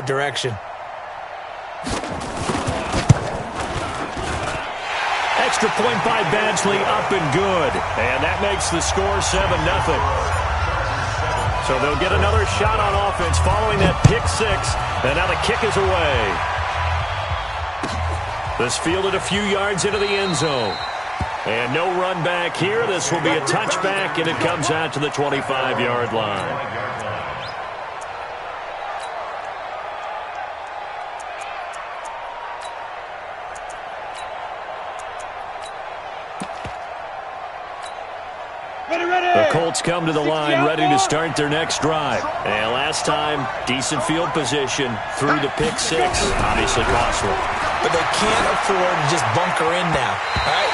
direction. Extra point by Badgley, up and good. And that makes the score 7-0. So they'll get another shot on offense following that pick six. And now the kick is away. This fielded a few yards into the end zone. And no run back here. This will be a touchback, and it comes out to the 25-yard line. The Colts come to the line ready to start their next drive. And last time, decent field position through the pick six. Obviously costly. But they can't afford to just bunker in now. All right?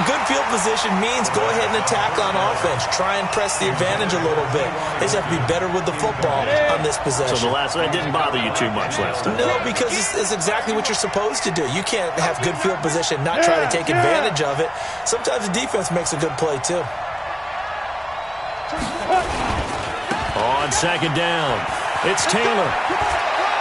Good field position means go ahead and attack on offense. Try and press the advantage a little bit. They just have to be better with the football on this possession. So the last one didn't bother you too much last time? No, because it's exactly what you're supposed to do. You can't have good field position, not try to take advantage of it. Sometimes the defense makes a good play, too. On second down, it's Taylor.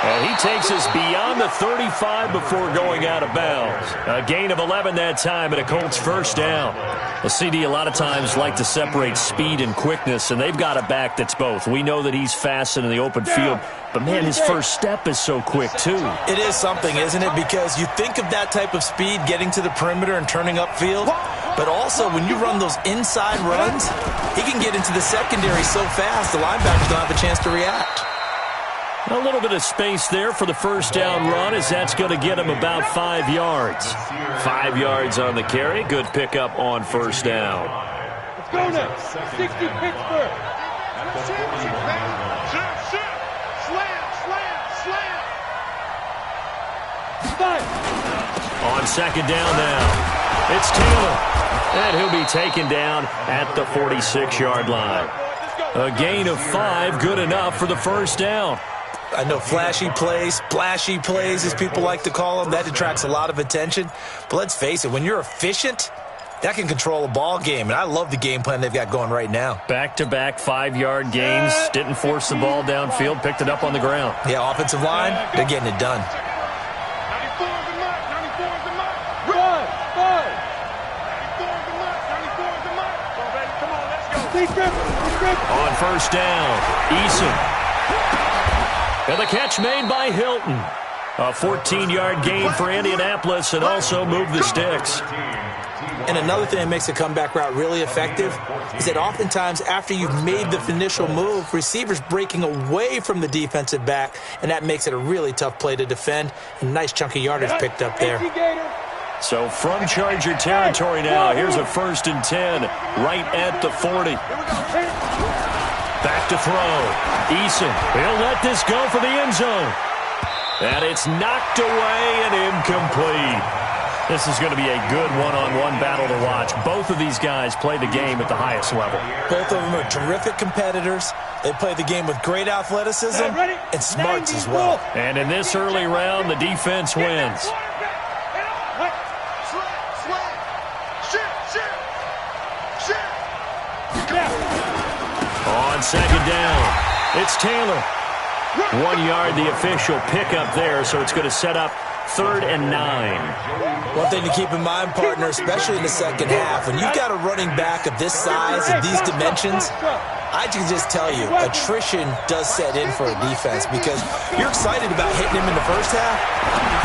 And he takes us beyond the 35 before going out of bounds. A gain of 11 that time and a Colts first down. The CD a lot of times like to separate speed and quickness, and they've got a back that's both. We know that he's fast in the open field, but, man, his first step is so quick, too. It is something, isn't it? Because you think of that type of speed getting to the perimeter and turning upfield, but also when you run those inside runs, he can get into the secondary so fast the linebackers don't have a chance to react. A little bit of space there for the first down run, as that's going to get him about 5 yards. 5 yards on the carry. Good pickup on first down. Let's go now. 60 Pittsburgh. On second down now, it's Taylor. And he'll be taken down at the 46-yard line. A gain of 5, good enough for the first down. I know flashy plays, splashy plays, as people like to call them, that attracts a lot of attention. But let's face it, when you're efficient, that can control a ball game. And I love the game plan they've got going right now. Back-to-back 5-yard gains. Didn't force the ball downfield. Picked it up on the ground. Yeah, offensive line, they're getting it done. 94 is the mark. 94 is the mark. Run. 94 is the mark. Come on, let's go. On first down, Eason. And the catch made by Hilton. A 14-yard gain for Indianapolis and also moved the sticks. And another thing that makes a comeback route really effective is that oftentimes after you've made the initial move, receivers breaking away from the defensive back, and that makes it a really tough play to defend. A nice chunky yardage picked up there. So from Charger territory now, here's a 1st and 10 right at the 40. Back to throw. Eason, he'll let this go for the end zone. And it's knocked away and incomplete. This is going to be a good one-on-one battle to watch. Both of these guys play the game at the highest level. Both of them are terrific competitors. They play the game with great athleticism and smarts as well. And in this early round, the defense wins. On second down, it's Taylor. 1 yard, the official pickup there, so it's going to set up 3rd and 9. One thing to keep in mind, partner, especially in the second half, when you've got a running back of this size and these dimensions, I can just tell you, attrition does set in for a defense because you're excited about hitting him in the first half,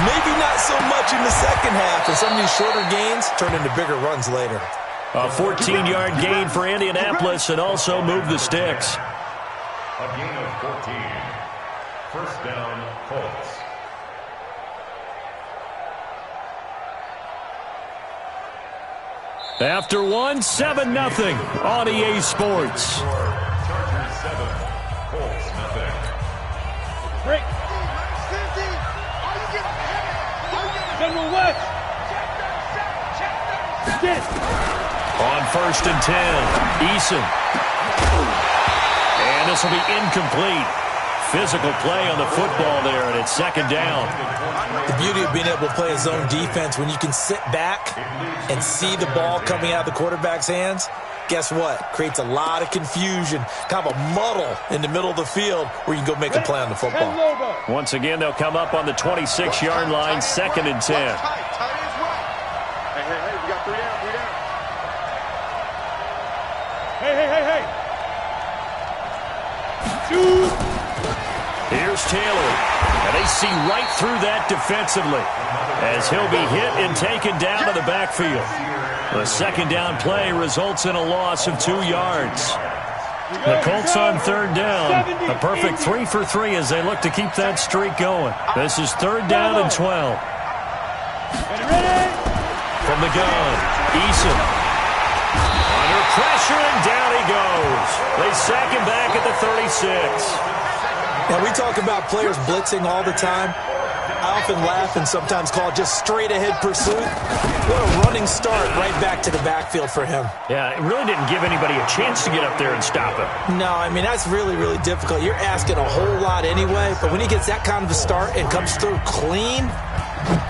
maybe not so much in the second half, and some of these shorter gains turn into bigger runs later. A 14-yard gain for Indianapolis and also move the sticks. A gain of 14. First down, Colts. After one, 7-0 on EA Sports. Chargers 7, Colts nothing. Break. General West. Get it. On 1st and 10, Eason. And this will be incomplete. Physical play on the football there, and it's second down. The beauty of being able to play a zone defense when you can sit back and see the ball coming out of the quarterback's hands guess what? Creates a lot of confusion, kind of a muddle in the middle of the field where you can go make a play on the football. Once again, they'll come up on the 26-yard line, 2nd and 10. Hey, we got 3 down, 3 down. Hey. Shoot. Here's Taylor, and they see right through that defensively as he'll be hit and taken down to the backfield. The 2nd down play results in a loss of 2 yards. The Colts on 3rd down. A perfect 3 for 3 as they look to keep that streak going. This is 3rd down and 12. From the gun, Eason. Under pressure, and down he goes. They sack him back at the 36. Now, we talk about players blitzing all the time. I often laugh and sometimes call it just straight-ahead pursuit. What a running start right back to the backfield for him. Yeah, it really didn't give anybody a chance to get up there and stop him. No, I mean, that's really, really difficult. You're asking a whole lot anyway, but when he gets that kind of a start and comes through clean,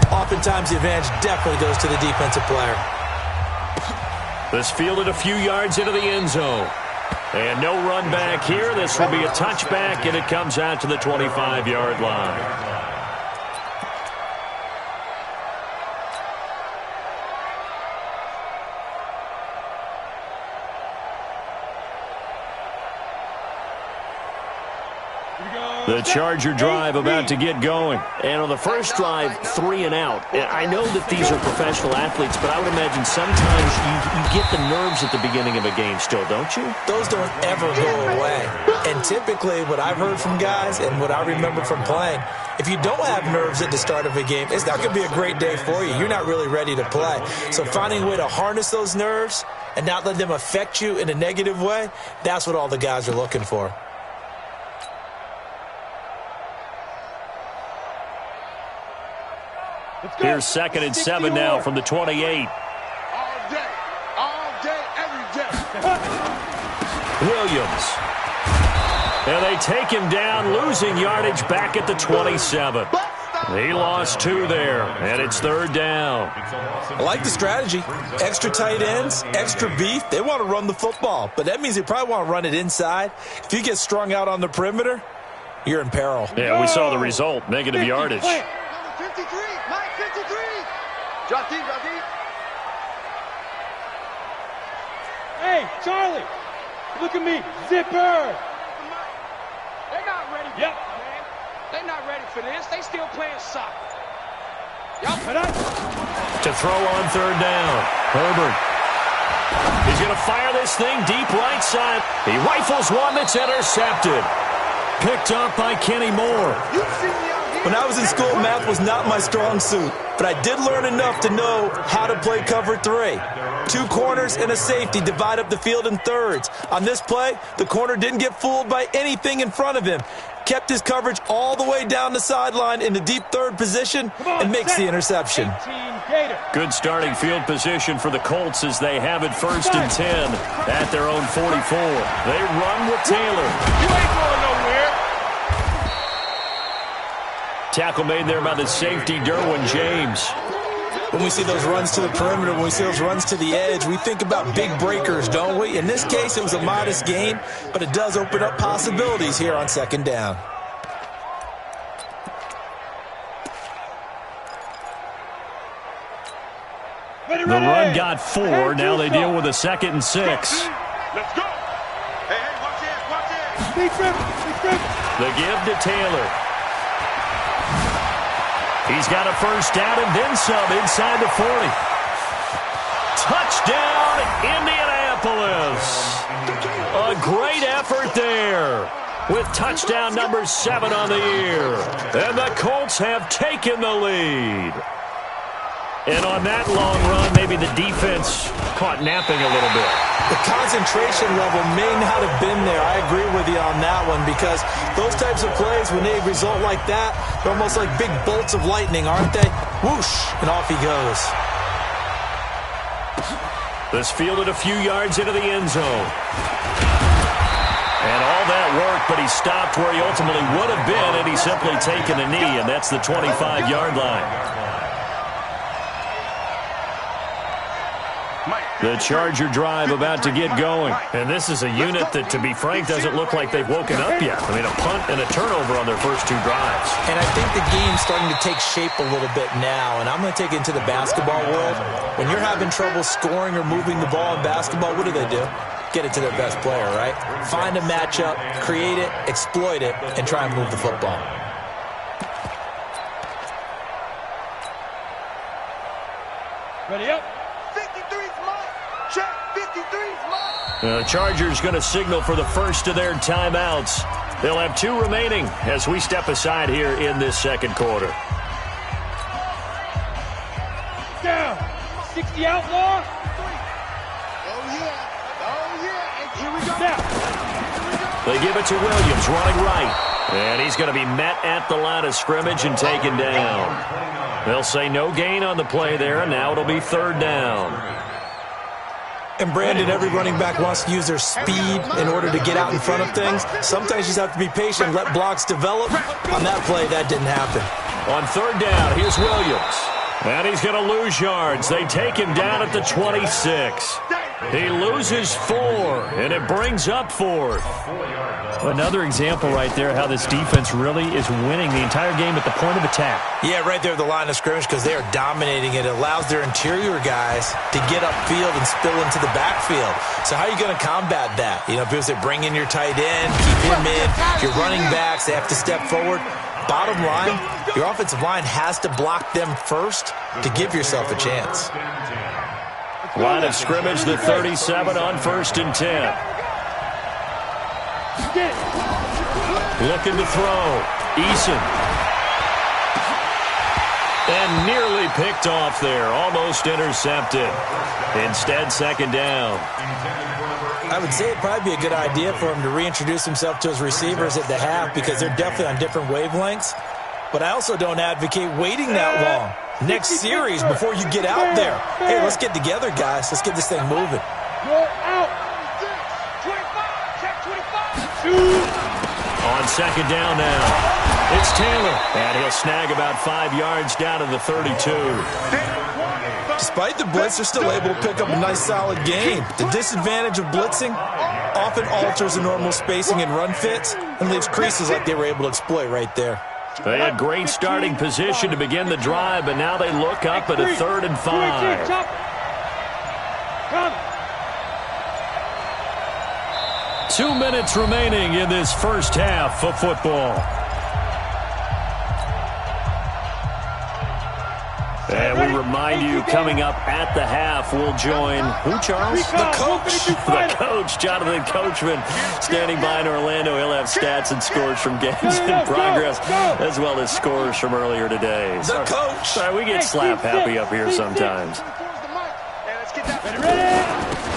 oftentimes the advantage definitely goes to the defensive player. This fielded a few yards into the end zone. And no run back here. This will be a touchback, and it comes out to the 25-yard line. The Charger drive about to get going. And on the first drive, 3 and out. And I know that these are professional athletes, but I would imagine sometimes you get the nerves at the beginning of a game still, don't you? Those don't ever go away. And typically what I've heard from guys and what I remember from playing, if you don't have nerves at the start of a game, it's not going to be a great day for you. You're not really ready to play. So finding a way to harness those nerves and not let them affect you in a negative way, that's what all the guys are looking for. Here's 2nd and 7 now from the 28. All day, every day. Williams. And they take him down, losing yardage back at the 27. He lost 2 there, and it's 3rd down. I like the strategy. Extra tight ends, extra beef. They want to run the football, but that means they probably want to run it inside. If you get strung out on the perimeter, you're in peril. Yeah, we saw the result, negative yardage. 53, Mike, 53. Drop deep. Hey, Charlie, look at me, zipper. They're not ready for this, man. They're not ready for this. They still playing soccer. Y'all put up. To throw on 3rd down, Herbert. He's going to fire this thing deep right side. He rifles one that's intercepted. Picked up by Kenny Moore. You see me out here? When I was in school, math was not my strong suit, but I did learn enough to know how to play cover 3. 2 corners and a safety divide up the field in thirds. On this play, the corner didn't get fooled by anything in front of him. Kept his coverage all the way down the sideline in the deep 3rd position and makes the interception. Good starting field position for the Colts as they have it 1st and 10 at their own 44. They run with Taylor. You ain't going nowhere. Tackle made there by the safety, Derwin James. When we see those runs to the perimeter, when we see those runs to the edge, we think about big breakers, don't we? In this case, it was a modest gain, but it does open up possibilities here on 2nd down. The run got 4. Now they deal with a 2nd and 6. Let's go. Hey, watch it. The give to Taylor. He's got a 1st down and then some inside the 40. Touchdown, Indianapolis. A great effort there with touchdown number 7 on the year. And the Colts have taken the lead. And on that long run, maybe the defense caught napping a little bit. The concentration level may not have been there. I agree with you on that one because those types of plays, when they result like that, they're almost like big bolts of lightning, aren't they? Whoosh, and off he goes. This fielded a few yards into the end zone. And all that work, but he stopped where he ultimately would have been had he simply taken a knee, and that's the 25-yard line. Mike, The Charger drive about to get going. And this is a unit that, to be frank, doesn't look like they've woken up yet. I mean, a punt and a turnover on their first two drives. And I think the game's starting to take shape a little bit now. And I'm going to take it into the basketball world. When you're having trouble scoring or moving the ball in basketball, what do? Get it to their best player, right? Find a matchup, create it, exploit it, and try and move the football. Ready up. 53's mine. Check. 53's mine. The Chargers going to signal for the first of their timeouts. They'll have 2 remaining as we step aside here in this second quarter. Down. 60 outlaw. They give it to Williams, running right. And he's going to be met at the line of scrimmage and taken down. They'll say no gain on the play there, and now it'll be third down. And, Brandon, every running back wants to use their speed in order to get out in front of things. Sometimes you just have to be patient, let blocks develop. On that play, that didn't happen. On third down, here's Williams. And he's going to lose yards. They take him down at the 26. He loses 4, and it brings up 4th. Another example right there how this defense really is winning the entire game at the point of attack. Yeah, right there at the line of scrimmage because they are dominating it. It allows their interior guys to get upfield and spill into the backfield. So how are you going to combat that? You know, people say bring in your tight end, keep him in. Your running backs, they have to step forward. Bottom line, your offensive line has to block them first to give yourself a chance. Line of scrimmage, the 37 on 1st and 10. Looking to throw. Eason. And nearly picked off there. Almost intercepted. Instead, second down. I would say it'd probably be a good idea for him to reintroduce himself to his receivers at the half because they're definitely on different wavelengths. But I also don't advocate waiting that long. Next series before you get out there. Hey, let's get together, guys. Let's get this thing moving. You're out. 25. Check 25. On second down now, it's Taylor. And he'll snag about 5 yards down to the 32. Despite the blitz, they're still able to pick up a nice, solid gain. The disadvantage of blitzing often alters the normal spacing and run fits and leaves creases like they were able to exploit right there. They had great starting position to begin the drive, but now they look up at a 3rd and 5. Come. 2 minutes remaining in this first half of football. And we remind you, coming up at the half, we'll join who, Charles? The coach. The coach, Jonathan Coachman, standing by in Orlando. He'll have stats and scores from games in progress, as well as scores from earlier today. The coach. Sorry, we get slap happy up here sometimes.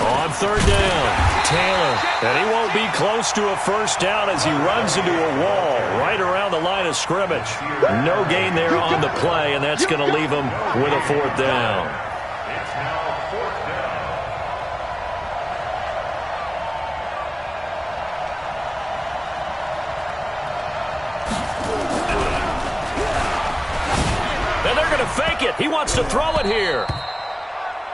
On third down, Taylor. And he won't be close to a first down as he runs into a wall right around the line of scrimmage. No gain there on the play, and that's going to leave him with a 4th down. It's now 4th down. And they're going to fake it. He wants to throw it here.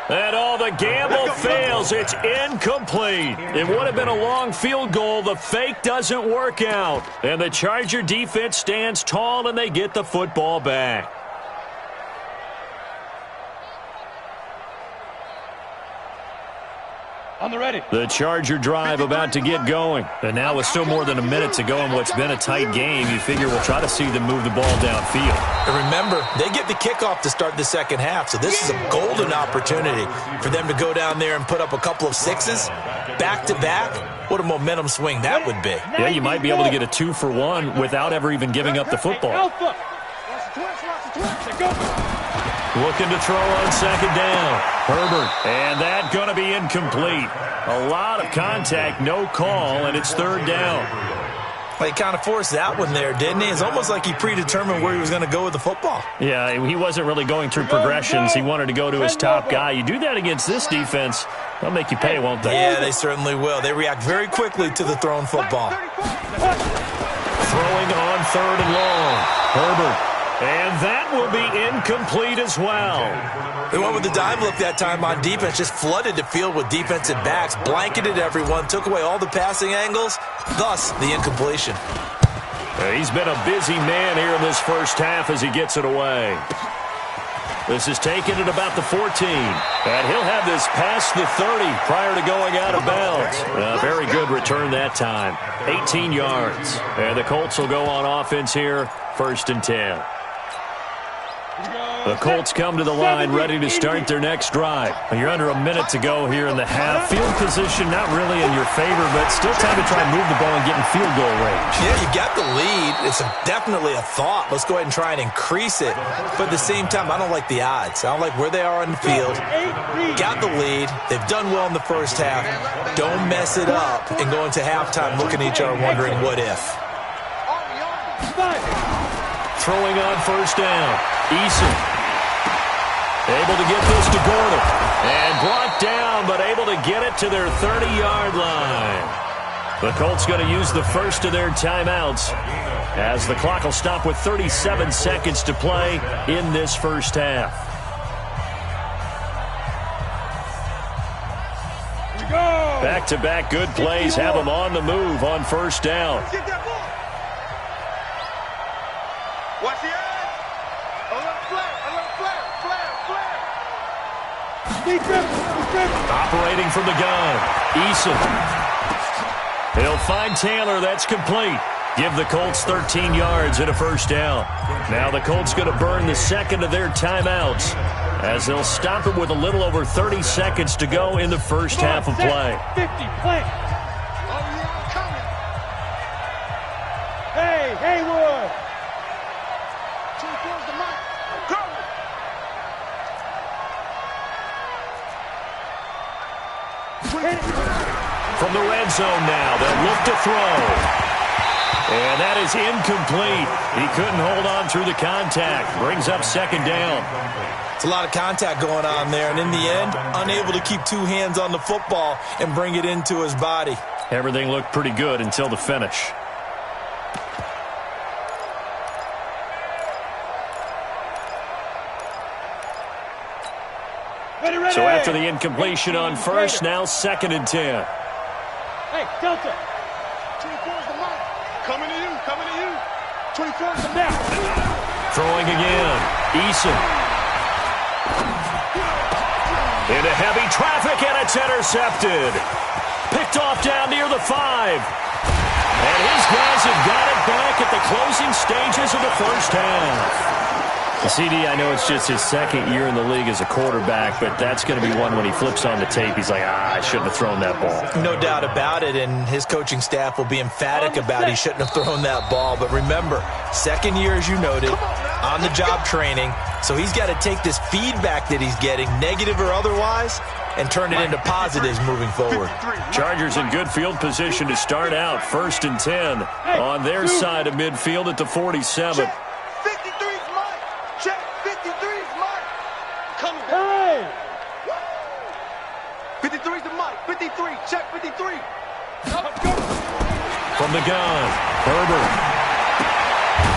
And the gamble fails. It's incomplete. It would have been a long field goal. The fake doesn't work out. And the Charger defense stands tall, and they get the football back. On the ready. The Charger drive about to get going. And now with still more than a minute to go in what's been a tight game, you figure we'll try to see them move the ball downfield. And remember, they get the kickoff to start the second half, so this is a golden opportunity for them to go down there and put up a couple of 6s back-to-back. What a momentum swing that would be. Yeah, you might be able to get a 2-for-1 without ever even giving up the football. Alpha. Looking to throw on second down. Herbert. And that going to be incomplete. A lot of contact, no call, and it's 3rd down. Well, he kind of forced that one there, didn't he? It's almost like he predetermined where he was going to go with the football. Yeah, he wasn't really going through progressions. He wanted to go to his top guy. You do that against this defense, they'll make you pay, won't they? Yeah, they certainly will. They react very quickly to the thrown football. Throwing on 3rd and long. Herbert. And that will be incomplete as well. They went with the dime look that time on defense, just flooded the field with defensive backs, blanketed everyone, took away all the passing angles, thus the incompletion. He's been a busy man here in this first half as he gets it away. This is taken at about the 14. And he'll have this past the 30 prior to going out of bounds. A very good return that time. 18 yards. And the Colts will go on offense here, 1st and 10. The Colts come to the line ready to start their next drive. You're under a minute to go here in the half. Field position not really in your favor, but still time to try and move the ball and get in field goal range. Yeah, you got the lead. It's definitely a thought. Let's go ahead and try and increase it. But at the same time, I don't like the odds. I don't like where they are on the field. Got the lead. They've done well in the first half. Don't mess it up and go into halftime looking at each other wondering what if. Throwing on 1st down. Eason. Able to get this to Gordon. And brought down, but able to get it to their 30-yard line. The Colts going to use the first of their timeouts as the clock will stop with 37 seconds to play in this first half. Back-to-back good plays have them on the move on 1st down. Watch the edge. Operating from the gun, Eason. He'll find Taylor. That's complete. Give the Colts 13 yards and a 1st down. Now the Colts going to burn the second of their timeouts as they'll stop it with a little over 30 seconds to go in the first half of play. 50, play. Hey, Haywood. From the red zone now, they'll look to throw. And that is incomplete. He couldn't hold on through the contact. Brings up 2nd down. It's a lot of contact going on there, and in the end, unable to keep 2 hands on the football and bring it into his body. Everything looked pretty good until the finish. So after the incompletion on 1st, now 2nd and 10. Hey, Delta. 24's the mark. Coming to you. 24's the back. Throwing again. Eason. Into heavy traffic, and it's intercepted. Picked off down near the 5. And his guys have got it back at the closing stages of the first half. CD, I know it's just his 2nd year in the league as a quarterback, but that's going to be one when he flips on the tape. He's like, I shouldn't have thrown that ball. No doubt about it, and his coaching staff will be emphatic about he shouldn't have thrown that ball. But remember, 2nd year, as you noted, on-the-job training, so he's got to take this feedback that he's getting, negative or otherwise, and turn it into positives moving forward. Chargers in good field position to start out, 1st and 10 on their side of midfield at the 47. 53's the mic. 53. Check 53. From the gun, Herbert.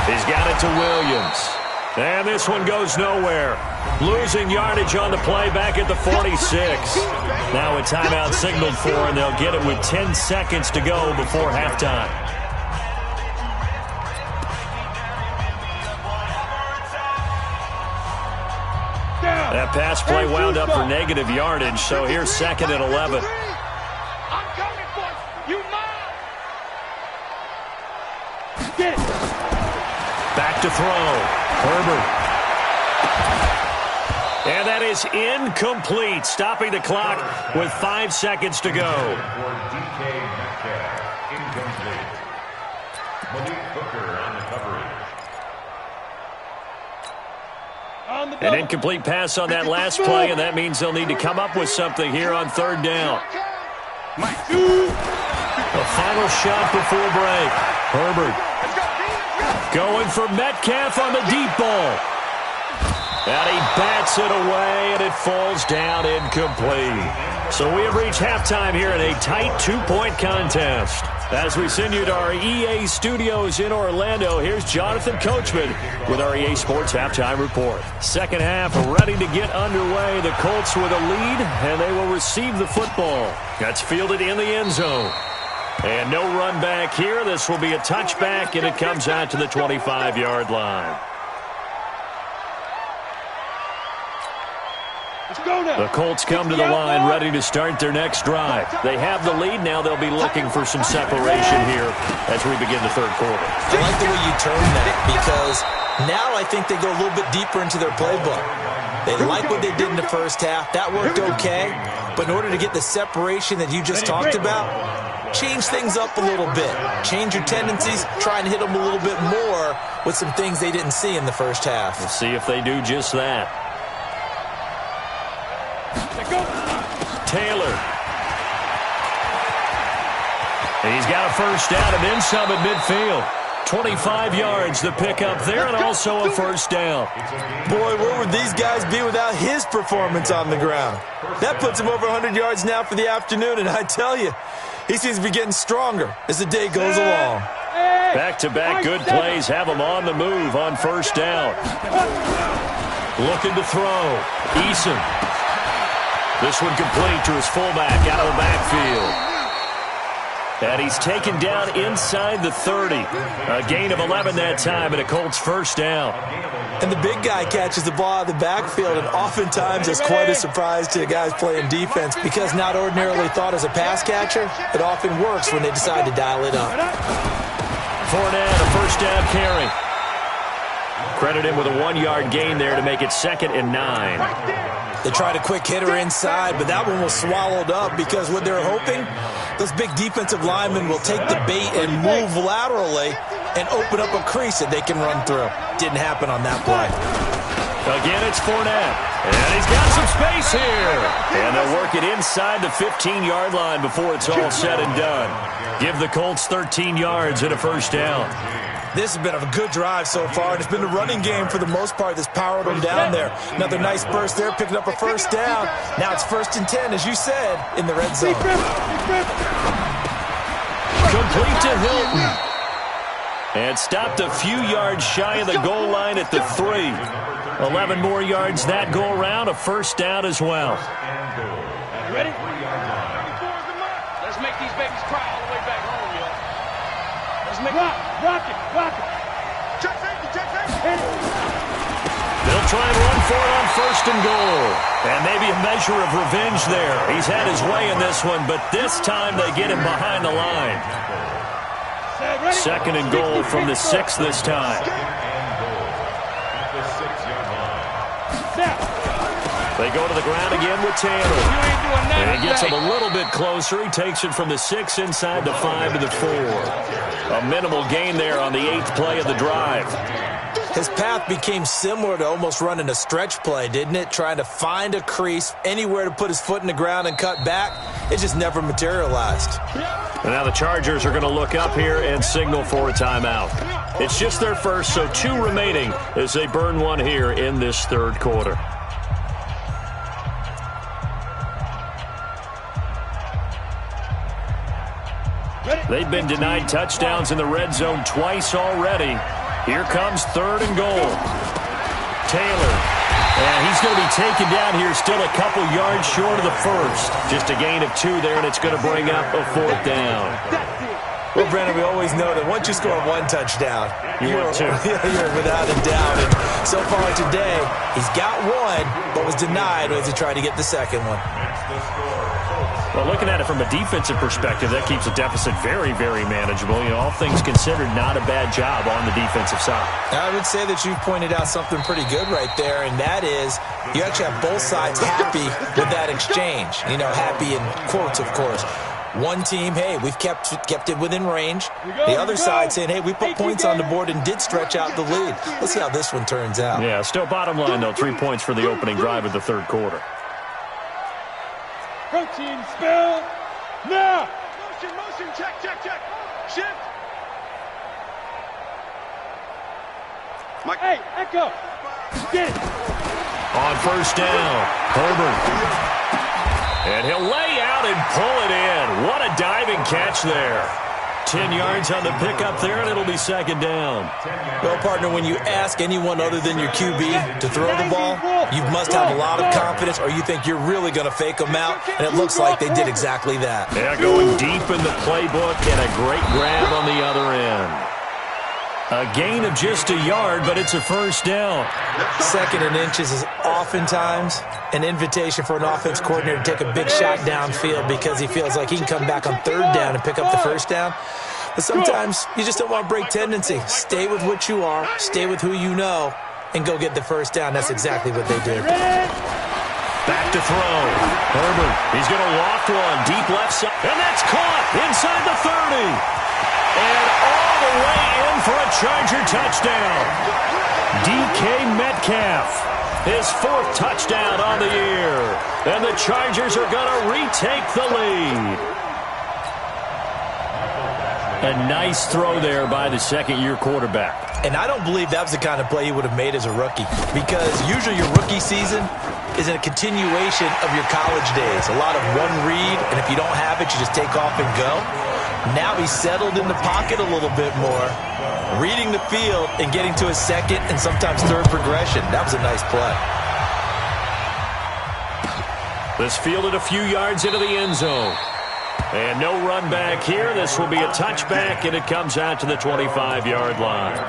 He's got it to Williams. And this one goes nowhere. Losing yardage on the play back at the 46. Now a timeout signaled for, and they'll get it with 10 seconds to go before halftime. That pass play wound up for negative yardage, so here's 2nd and 11. I'm coming for you. Mine. Get it. Back to throw. Herbert. And that is incomplete, stopping the clock with 5 seconds to go. Incomplete. Malik Hooker on the coverage. An incomplete pass on that last play, and that means they'll need to come up with something here on 3rd down. A final shot before break. Herbert going for Metcalf on the deep ball. And he bats Hits it away, and it falls down incomplete. So we have reached halftime here in a tight two-point contest. As we send you to our EA studios in Orlando, here's Jonathan Coachman with our EA Sports Halftime Report. Second half ready to get underway. The Colts with a lead, and they will receive the football. That's fielded in the end zone. And no run back here. This will be a touchback, and it comes out to the 25-yard line. The Colts come to the line ready to start their next drive. They have the lead. Now they'll be looking for some separation here as we begin the third quarter. I like the way you term that because now I think they go a little bit deeper into their playbook. They like what they did in the first half. That worked okay. But in order to get the separation that you just talked about, change things up a little bit. Change your tendencies. Try and hit them a little bit more with some things they didn't see in the first half. We'll see if they do just that. Taylor. And he's got a first down and then some at midfield. 25 yards the pickup there and also a first down. Boy, where would these guys be without his performance on the ground? That puts him over 100 yards now for the afternoon, and I tell you, he seems to be getting stronger as the day goes along. Back-to-back good plays have him on the move on first down. Looking to throw. Eason. This one complete to his fullback out of the backfield. And he's taken down inside the 30. A gain of 11 that time and a Colts first down. And the big guy catches the ball out of the backfield, and oftentimes it's quite a surprise to the guys playing defense because not ordinarily thought as a pass catcher, it often works when they decide to dial it up. Fournette, a first down carry. Credit him with a 1-yard gain there to make it 2nd and 9. They tried a quick hitter inside, but that one was swallowed up because what they're hoping, those big defensive linemen will take the bait and move laterally and open up a crease that they can run through. Didn't happen on that play. Again, it's Fournette. And he's got some space here. And they'll work it inside the 15-yard line before it's all said and done. Give the Colts 13 yards and a first down. This has been a good drive so far, and it's been the running game for the most part that's powered them down there. Another nice burst there, picking up a first down. Now it's 1st and 10, as you said, in the red zone. Complete to Hilton. And stopped a few yards shy of the goal line at the 3. 11 more yards that go around, a first down as well. Ready? Let's make these babies cry all the way back home, y'all. Let's make rock it. Check safety. They'll try and run for it on 1st and goal. And maybe a measure of revenge there. He's had his way in this one, but this time they get him behind the line. 2nd and goal from the 6 this time. They go to the ground again with Taylor. And he gets him a little bit closer. He takes it from the 6 inside the 5 to the 4. A minimal gain there on the 8th play of the drive. His path became similar to almost running a stretch play, didn't it? Trying to find a crease, anywhere to put his foot in the ground and cut back. It just never materialized. And now the Chargers are going to look up here and signal for a timeout. It's just their first, so 2 remaining as they burn one here in this third quarter. They've been denied touchdowns in the red zone twice already. Here comes 3rd and goal. Taylor. And he's going to be taken down here still a couple yards short of the 1st. Just a gain of 2 there, and it's going to bring up a 4th down. Well, Brandon, we always know that once you score 1 touchdown, you're without a doubt. And so far today, he's got 1, but was denied as he tried to get the 2nd one. Well, looking at it from a defensive perspective, that keeps the deficit very, very manageable. You know, all things considered, not a bad job on the defensive side. I would say that you've pointed out something pretty good right there, and that is you actually have both sides happy with that exchange. You know, happy in quotes, of course. One team, hey, we've kept it within range. The other side saying, hey, we put points on the board and did stretch out the lead. Let's see how this one turns out. Yeah, still bottom line, though, 3 points for the opening drive of the third quarter. Protein spill now. Motion, check. Shift. Mike. Hey, Echo. Get it. On first down, Herbert. And he'll lay out and pull it in. What a diving catch there. 10 yards on the pickup there, and it'll be second down. Well, partner, when you ask anyone other than your QB to throw the ball, you must have a lot of confidence, or you think you're really going to fake them out, and it looks like they did exactly that. Yeah, going deep in the playbook, and a great grab on the other end. A gain of just a yard, but it's a first down. Second and inches is oftentimes an invitation for an offense coordinator to take a big shot downfield because he feels like he can come back on third down and pick up the first down. But sometimes you just don't want to break tendency. Stay with what you are, stay with who you know, and go get the first down. That's exactly what they did. Back to throw. Herbert, he's going to loft one deep left side, and that's caught inside the 30. And all the way in for a Charger touchdown. DK Metcalf, his 4th touchdown on the year. And the Chargers are going to retake the lead. A nice throw there by the second-year quarterback. And I don't believe that was the kind of play he would have made as a rookie, because usually your rookie season is a continuation of your college days. A lot of one read, and if you don't have it, you just take off and go. Now he's settled in the pocket a little bit more, reading the field and getting to his second and sometimes third progression. That was a nice play. This fielded a few yards into the end zone. And no run back here. This will be a touchback, and it comes out to the 25-yard line.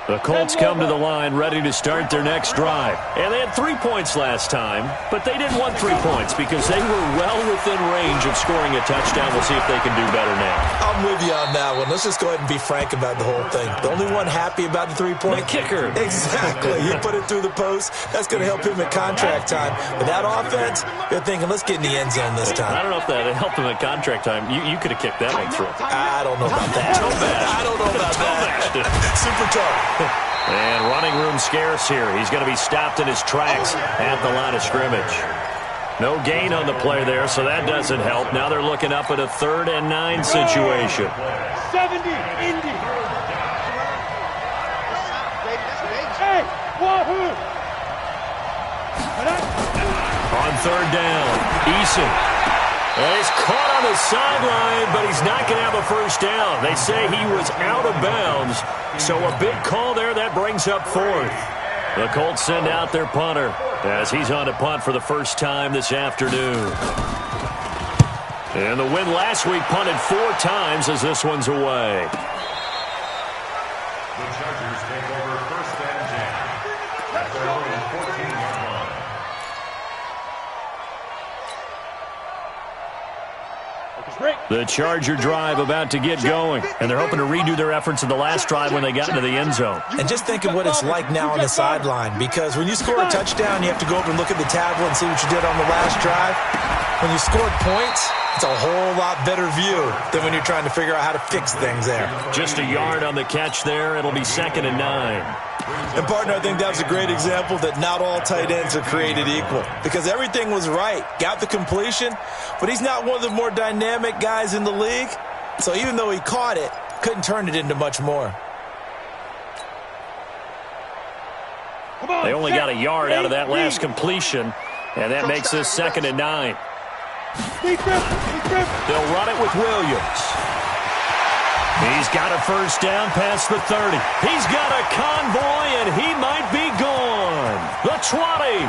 The Colts come to the line ready to start their next drive. And they had 3 points last time, but they didn't want 3 points because they were well within range of scoring a touchdown. We'll see if they can do better now. I'm with you on that one. Let's just go ahead and be frank about the whole thing. The only one happy about the 3-point? The kicker. Exactly. He put it through the post. That's going to help him at contract time. But that offense, they're thinking, let's get in the end zone this time. I don't know if that helped him at contract time. You could have kicked that one through. I don't know about that. I don't know about that. Super tough. And running room scarce here. He's going to be stopped in his tracks at the line of scrimmage. No gain on the play there, so that doesn't help. Now they're looking up at a 3rd and 9 situation. 70, Indy. Hey, wahoo! On 3rd down, Eason. And he's caught on the sideline, but he's not going to have a first down. They say he was out of bounds, so a big call there. That brings up 4th. The Colts send out their punter as he's on to punt for the first time this afternoon. And the win last week punted 4 times as this one's away. The Chargers take over 1st and 10 at their own 14-yard line. The Charger drive about to get going, and they're hoping to redo their efforts in the last drive when they got into the end zone. And just think of what it's like now on the sideline, because when you score a touchdown, you have to go up and look at the tablet and see what you did on the last drive. When you scored points, it's a whole lot better view than when you're trying to figure out how to fix things there. Just a yard on the catch there. It'll be 2nd and 9. And, partner, I think that was a great example that not all tight ends are created equal, because everything was right. Got the completion, but he's not one of the more dynamic guys in the league. So even though he caught it, couldn't turn it into much more. They only got a yard out of that last completion, and that makes this 2nd and 9. They'll run it with Williams. He's got a first down past the 30. He's got a convoy, and he might be gone. The 20.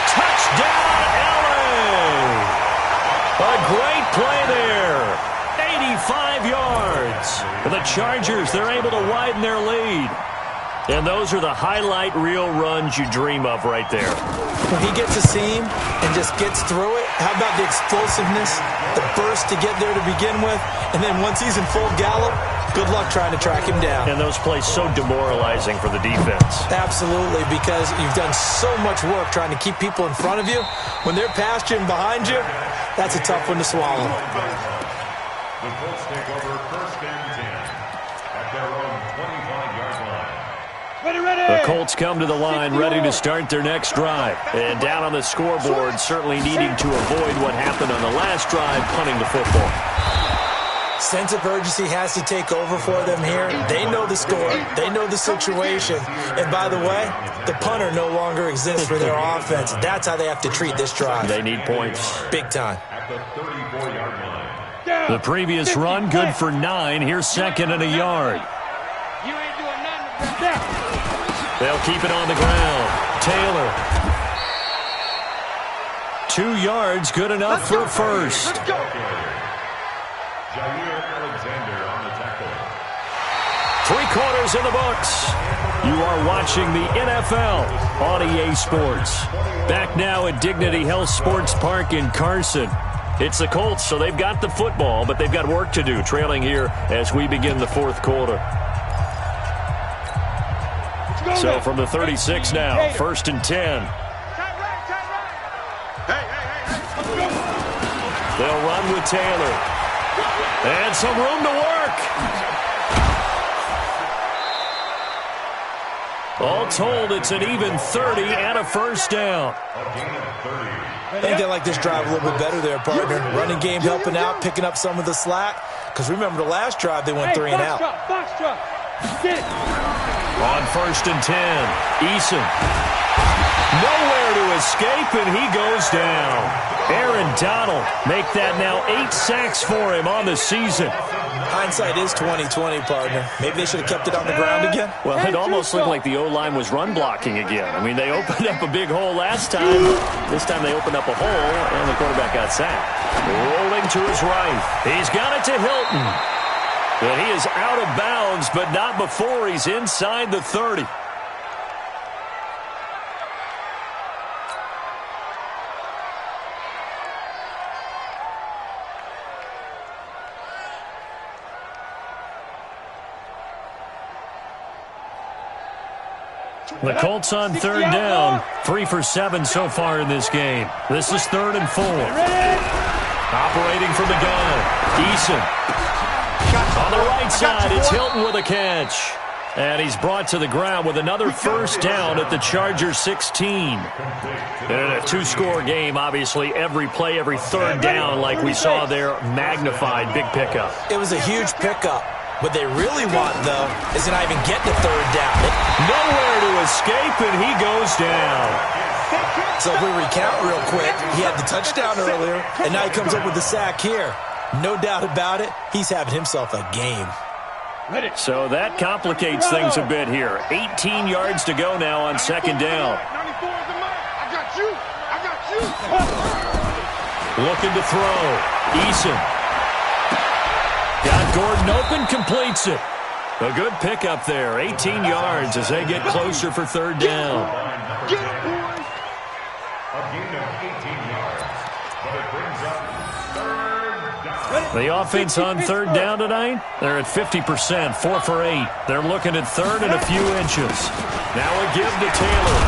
Touchdown, LA. A great play there. 85 yards. For the Chargers, they're able to widen their lead. And those are the highlight reel runs you dream of right there. When he gets a seam and just gets through it, how about the explosiveness, the burst to get there to begin with, and then once he's in full gallop, good luck trying to track him down. And those plays so demoralizing for the defense. Absolutely, because you've done so much work trying to keep people in front of you. When they're past you and behind you, that's a tough one to swallow. The Colts take over 1st and 10 at their own 25-yard line. The Colts come to the line ready to start their next drive. And down on the scoreboard, certainly needing to avoid what happened on the last drive, punting the football. Sense of urgency has to take over for them here. They know the score. They know the situation. And by the way, the punter no longer exists for their offense. That's how they have to treat this drive. They need points. Big time. At the 34-yard line. The previous run, good for 9. Here's second and a yard. You ain't doing nothing. They'll keep it on the ground. Taylor. 2 yards, good enough for a first. Let's go. Jair Alexander on the tackle. 3 quarters in the books. You are watching the NFL on EA Sports. Back now at Dignity Health Sports Park in Carson. It's the Colts, so they've got the football, but they've got work to do, trailing here as we begin the fourth quarter. So from the 36 now, first and 10. They'll run with Taylor. And some room to work. All told, it's an even 30 and a first down. I think they like this drive a little bit better there, partner. Running game helping out, picking up some of the slack. Because remember, the last drive, they went 3 and out. Box drop. Get it. On first and 10, Eason. Nowhere to escape, and he goes down. Aaron Donald make that now 8 sacks for him on the season. Hindsight is 20/20, partner. Maybe they should have kept it on the ground again. Well, it almost looked like the O-line was run blocking again. I mean, they opened up a big hole last time. This time they opened up a hole, and the quarterback got sacked. Rolling to his right. He's got it to Hilton. But he is out of bounds, but not before he's inside the 30. The Colts on third down, 3 for 7 so far in this game. This is 3rd and 4. Operating from the gun, Eason. On the right side, it's Hilton with a catch. And he's brought to the ground with another first down at the Chargers 16. In a 2-score game, obviously, every play, every third down, like we saw there, magnified, big pickup. It was a huge pickup. What they really want, though, is to not even get to third down. Nowhere to escape, and he goes down. So if we recount real quick, he had the touchdown earlier, and now he comes up with the sack here. No doubt about it, he's having himself a game. So that complicates things a bit here. 18 yards to go now on second down. I got you. Looking to throw. Eason. Got Gordon open, completes it. A good pickup there, 18 yards as they get closer for third down. Get it, boys. A gain of 18 yards, but it brings up third down. The offense on third down tonight, they're at 50%, 4 for 8. They're looking at third and a few inches. Now a give to Taylor.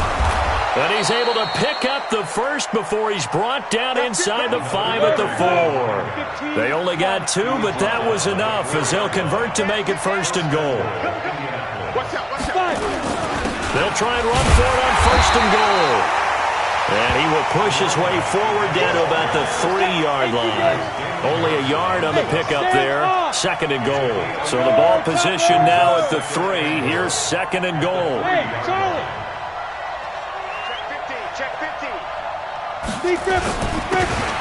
And he's able to pick up the first before he's brought down inside the 5 at the 4. They only got 2, but that was enough as they'll convert to make it first and goal. They'll try and run for it on first and goal. And he will push his way forward down to about the 3-yard line. Only a yard on the pickup there. Second and goal. So the ball position now at the 3. Here's second and goal. Hey, Charlie. Check 50.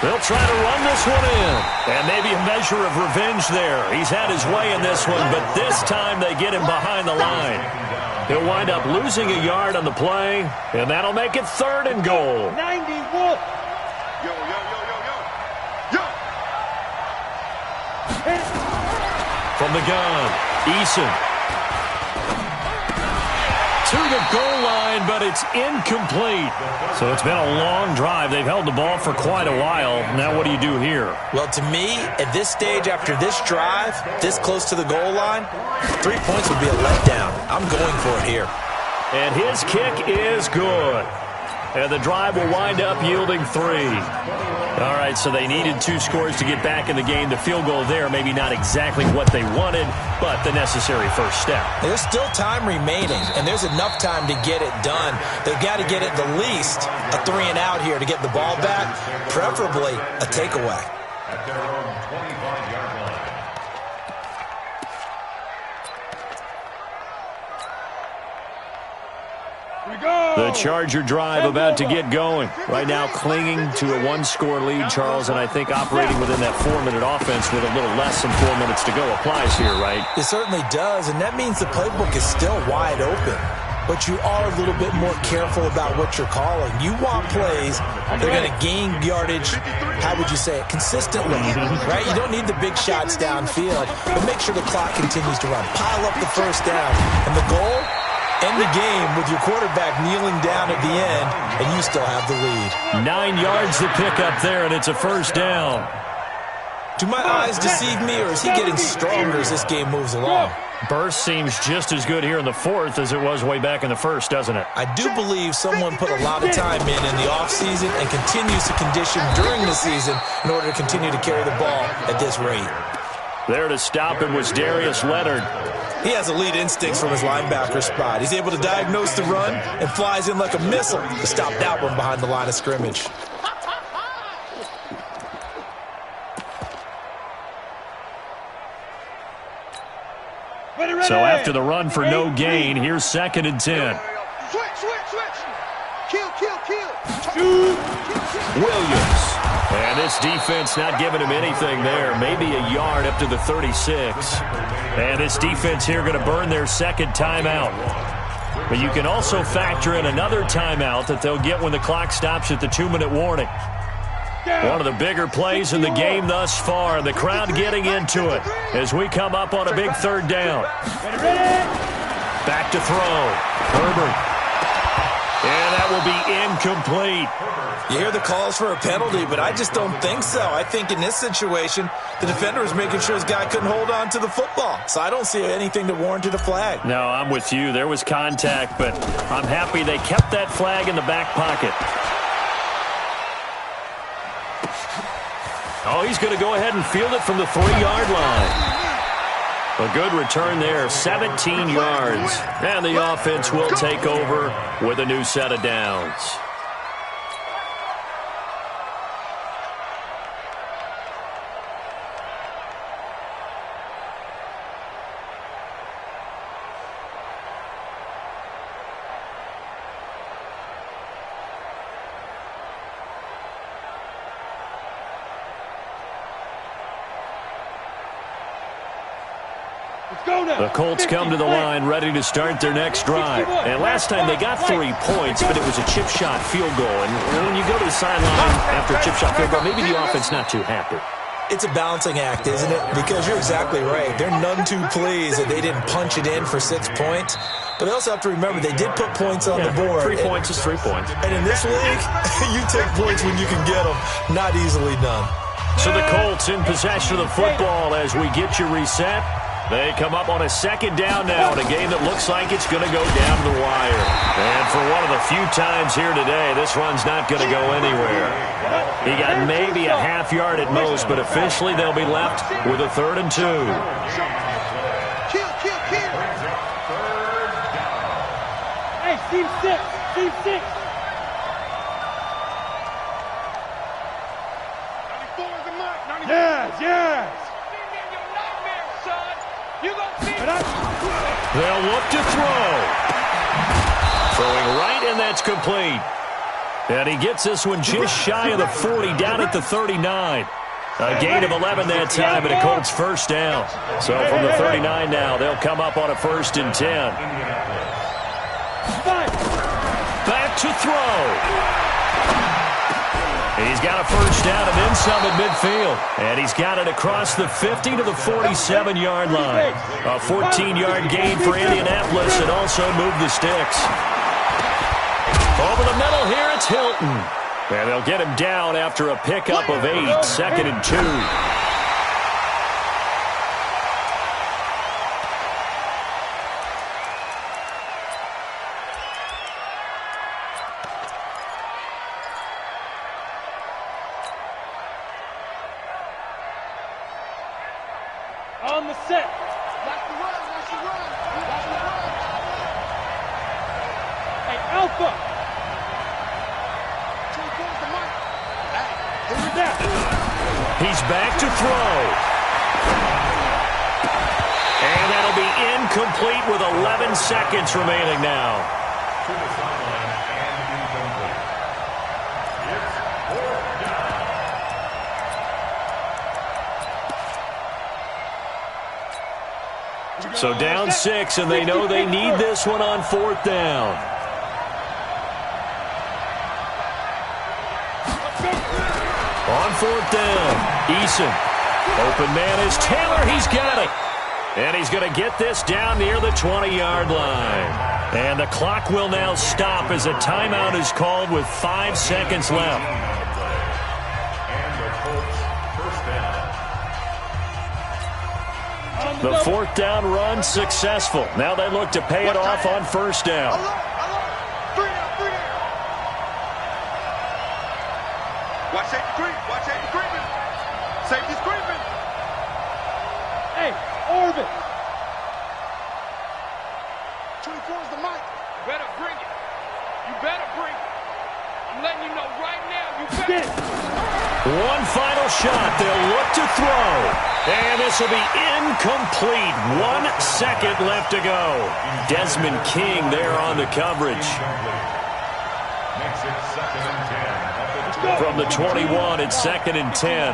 They'll try to run this one in. And maybe a measure of revenge there. He's had his way in this one, but this time they get him behind the line. He'll wind up losing a yard on the play, and that'll make it third and goal. 90 Wolf. Yo. From the gun, Eason. To the goal line, but it's incomplete. So it's been a long drive. They've held the ball for quite a while. Now what do you do here? Well, to me, at this stage, after this drive, this close to the goal line, 3 points would be a letdown. I'm going for it here. And his kick is good. And the drive will wind up yielding 3. All right, so they needed 2 scores to get back in the game. The field goal there, maybe not exactly what they wanted, but the necessary first step. There's still time remaining, and there's enough time to get it done. They've got to get at the least a 3-and-out here to get the ball back, preferably a takeaway. At their own 25-yard line. The Charger drive about to get going. Right now clinging to a 1-score lead, Charles, and I think operating within that 4-minute offense with a little less than 4 minutes to go applies here, right? It certainly does, and that means the playbook is still wide open. But you are a little bit more careful about what you're calling. You want plays that are going to gain yardage, how would you say it, consistently, right? You don't need the big shots downfield, but make sure the clock continues to run. Pile up the first down, and the goal, end the game with your quarterback kneeling down at the end, and you still have the lead. 9 yards to pick up there, and it's a first down. Do my eyes deceive me, or is he getting stronger as this game moves along? Burst seems just as good here in the 4th as it was way back in the 1st, doesn't it? I do believe someone put a lot of time in the offseason and continues to condition during the season in order to continue to carry the ball at this rate. There to stop it was Darius Leonard. He has elite instincts from his linebacker spot. He's able to diagnose the run and flies in like a missile to stop that one behind the line of scrimmage. So after the run for no gain, here's 2nd and 10. Williams. And this defense not giving him anything there. Maybe a yard up to the 36. And this defense here going to burn their 2nd timeout. But you can also factor in another timeout that they'll get when the clock stops at the 2-minute warning. One of the bigger plays in the game thus far, and the crowd getting into it as we come up on a big 3rd down. Back to throw. Herbert. And that will be incomplete. You hear the calls for a penalty, but I just don't think so. I think in this situation, the defender was making sure his guy couldn't hold on to the football. So I don't see anything that warranted a flag. No, I'm with you. There was contact, but I'm happy they kept that flag in the back pocket. Oh, he's going to go ahead and field it from the 3-yard line. A good return there, 17 yards. And the offense will take over with a new set of downs. The Colts come to the line ready to start their next drive. And last time they got 3 points, but it was a chip shot field goal. And when you go to the sideline after a chip shot field goal, maybe the offense not too happy. It's a balancing act, isn't it? Because you're exactly right. They're none too pleased that they didn't punch it in for 6 points. But they also have to remember they did put points on the board. 3 points is 3 points. And in this league, you take points when you can get them. Not easily done. So the Colts in possession of the football as we get you reset. They come up on a 2nd down now in a game that looks like it's going to go down the wire. And for one of the few times here today, this run's not going to go anywhere. He got maybe a half yard at most, but officially they'll be left with a 3rd and 2. Hey, team 6, team 6. 94 is the mark. Yes. They'll look to throw. Throwing right, and that's complete. And he gets this one just shy of the 40, down at the 39. A gain of 11 that time, and a Colts first down. So from the 39 now, they'll come up on a 1st and 10. Back to throw. He's got a first down and then some at midfield. And he's got it across the 50 to the 47-yard line. A 14-yard gain for Indianapolis and also moved the sticks. Over the middle here, it's Hilton. And they'll get him down after a pickup of 8, 2nd and 2. On the set. Watch the run, watch the run. Watch the run. Hey, Alpha. Towards the mic. Hey, Who's that? He's back to throw. And that'll be incomplete with 11 seconds remaining now. To the sideline and incomplete. It's 4th down. So down 6, and they know they need this one on 4th down. On 4th down, Eason. Open man is Taylor. He's got it. And he's going to get this down near the 20-yard line. And the clock will now stop as a timeout is called with 5 seconds left. And the Colts first down. The 4th down run successful. Now they look to pay it off on 1st down. Three down. Watch safety creep. Watch safety creeping. Safety's creeping. Hey, Orvin. 24's the mic. You better bring it. You better bring it. I'm letting you know right now, you better. One final shot. They'll look to throw. And this will be incomplete. 1 second left to go. Desmond King there on the coverage. Makes it 2nd and 10. From the 21, it's 2nd and 10.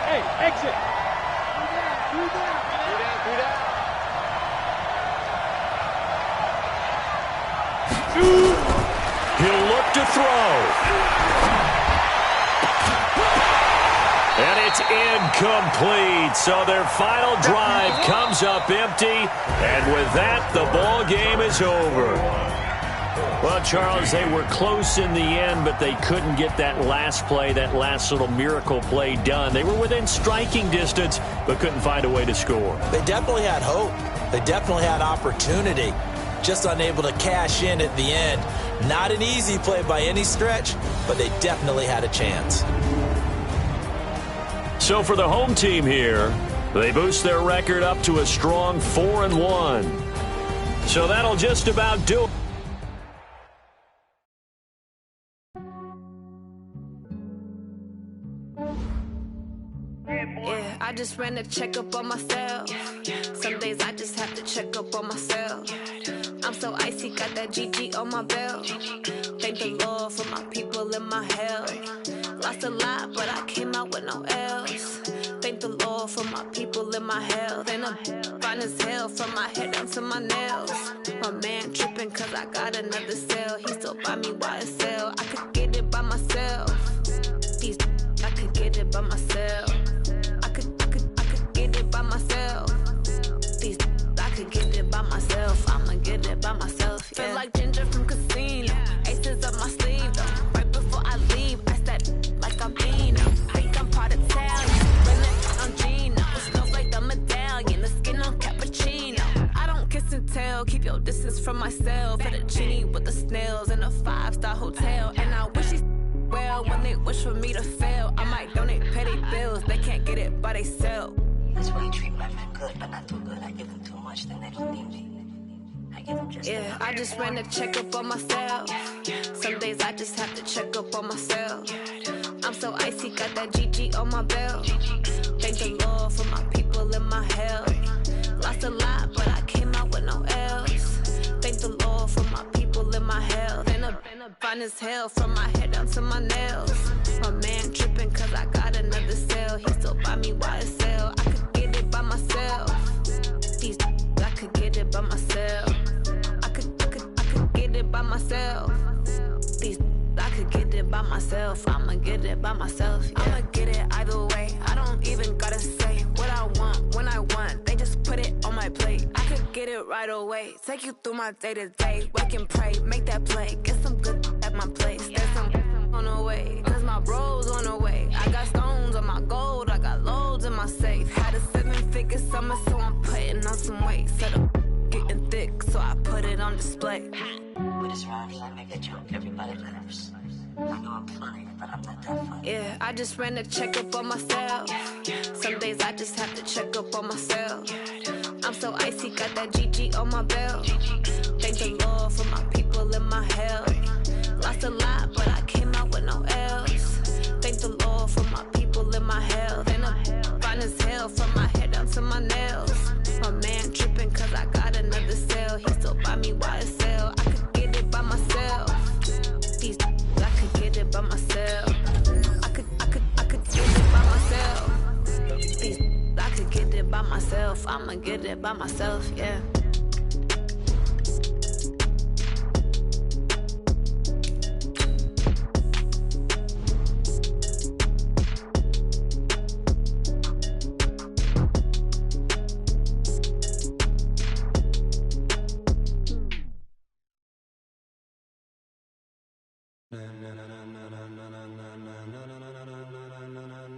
Hey, exit. He'll look to throw. And it's incomplete. So their final drive comes up empty. And with that, the ball game is over. Well, Charles, they were close in the end, but they couldn't get that last play, that last little miracle play done. They were within striking distance, but couldn't find a way to score. They definitely had hope. They definitely had opportunity. Just unable to cash in at the end. Not an easy play by any stretch, but they definitely had a chance. So for the home team here, they boost their record up to a strong 4-1. So that'll just about do it. Yeah, I just ran a checkup on myself. Some days I just have to check up on myself. I'm so icy, got that GG on my belt. Thank the Lord for my people in my health. Lost a lot, but I came out with no else. Thank the Lord for my people in my health. And I'm fine as hell from my head down to my nails. My man tripping cause I got another cell. He still buy me YSL. I could get it by myself. These I could get it by myself. I could get it by myself. These I could get it by myself. I'ma get it by myself. Yeah. Feel like Ginger from Casino. Aces up my sleeve though. Right before I leave, I said like I'm Dino. Think I'm part of town. I'm Gino. Smells like the medallion. The skin on cappuccino. I don't kiss and tell. Keep your distance from myself. At a genie with the snails in a 5-star hotel. And I wish well when they wish for me to fail. I might donate petty bills. They can't get it by themselves. That's why you treat my men good, but not too good. I give them too much, then they don't need me. I give them just yeah, I just ran a checkup on myself. Some days I just have to check up on myself. I'm so icy, got that GG on my belt. Thank the Lord for my people in my health. Lost a lot, but I came out with no else. Thank the Lord for my people in my health. And I'm fine as hell from my head down to my nails. My man tripping cause I got another cell. He still buy me YSL. I could get it by myself. These I could get it by myself. I could get it by myself. These I could get it by myself. I'ma get it by myself. Yeah. I'ma get it either way. I don't even gotta say what I want when I want. They just put it on my plate. I could get it right away. Take you through my day to day. Wake and pray, make that play. Get some good at my place. There's some on the way. Cause my bro's on the way. I got stones on my gold. I got loads in my safe. Had a 7-figure summer, so I'm putting on some weight. Set up getting thick, so I put it on display. with his rhymes, I make a joke, everybody laughs. I know I'm funny, but I'm not that funny. Yeah, I just ran a checkup on myself. Some days I just have to check up on myself. I'm so icy, got that GG on my belt. Thank the Lord for my people in my health. Lost a lot, but I came out with no L's. Thank the Lord for my people in my health. And I'm fine as hell from my head down to my nails. My man tripping cause I got another cell. He still buy me YSL. I could get it by myself. These I could get it by myself. I could get it by myself. These I could get it by myself. I'ma get it by myself, yeah.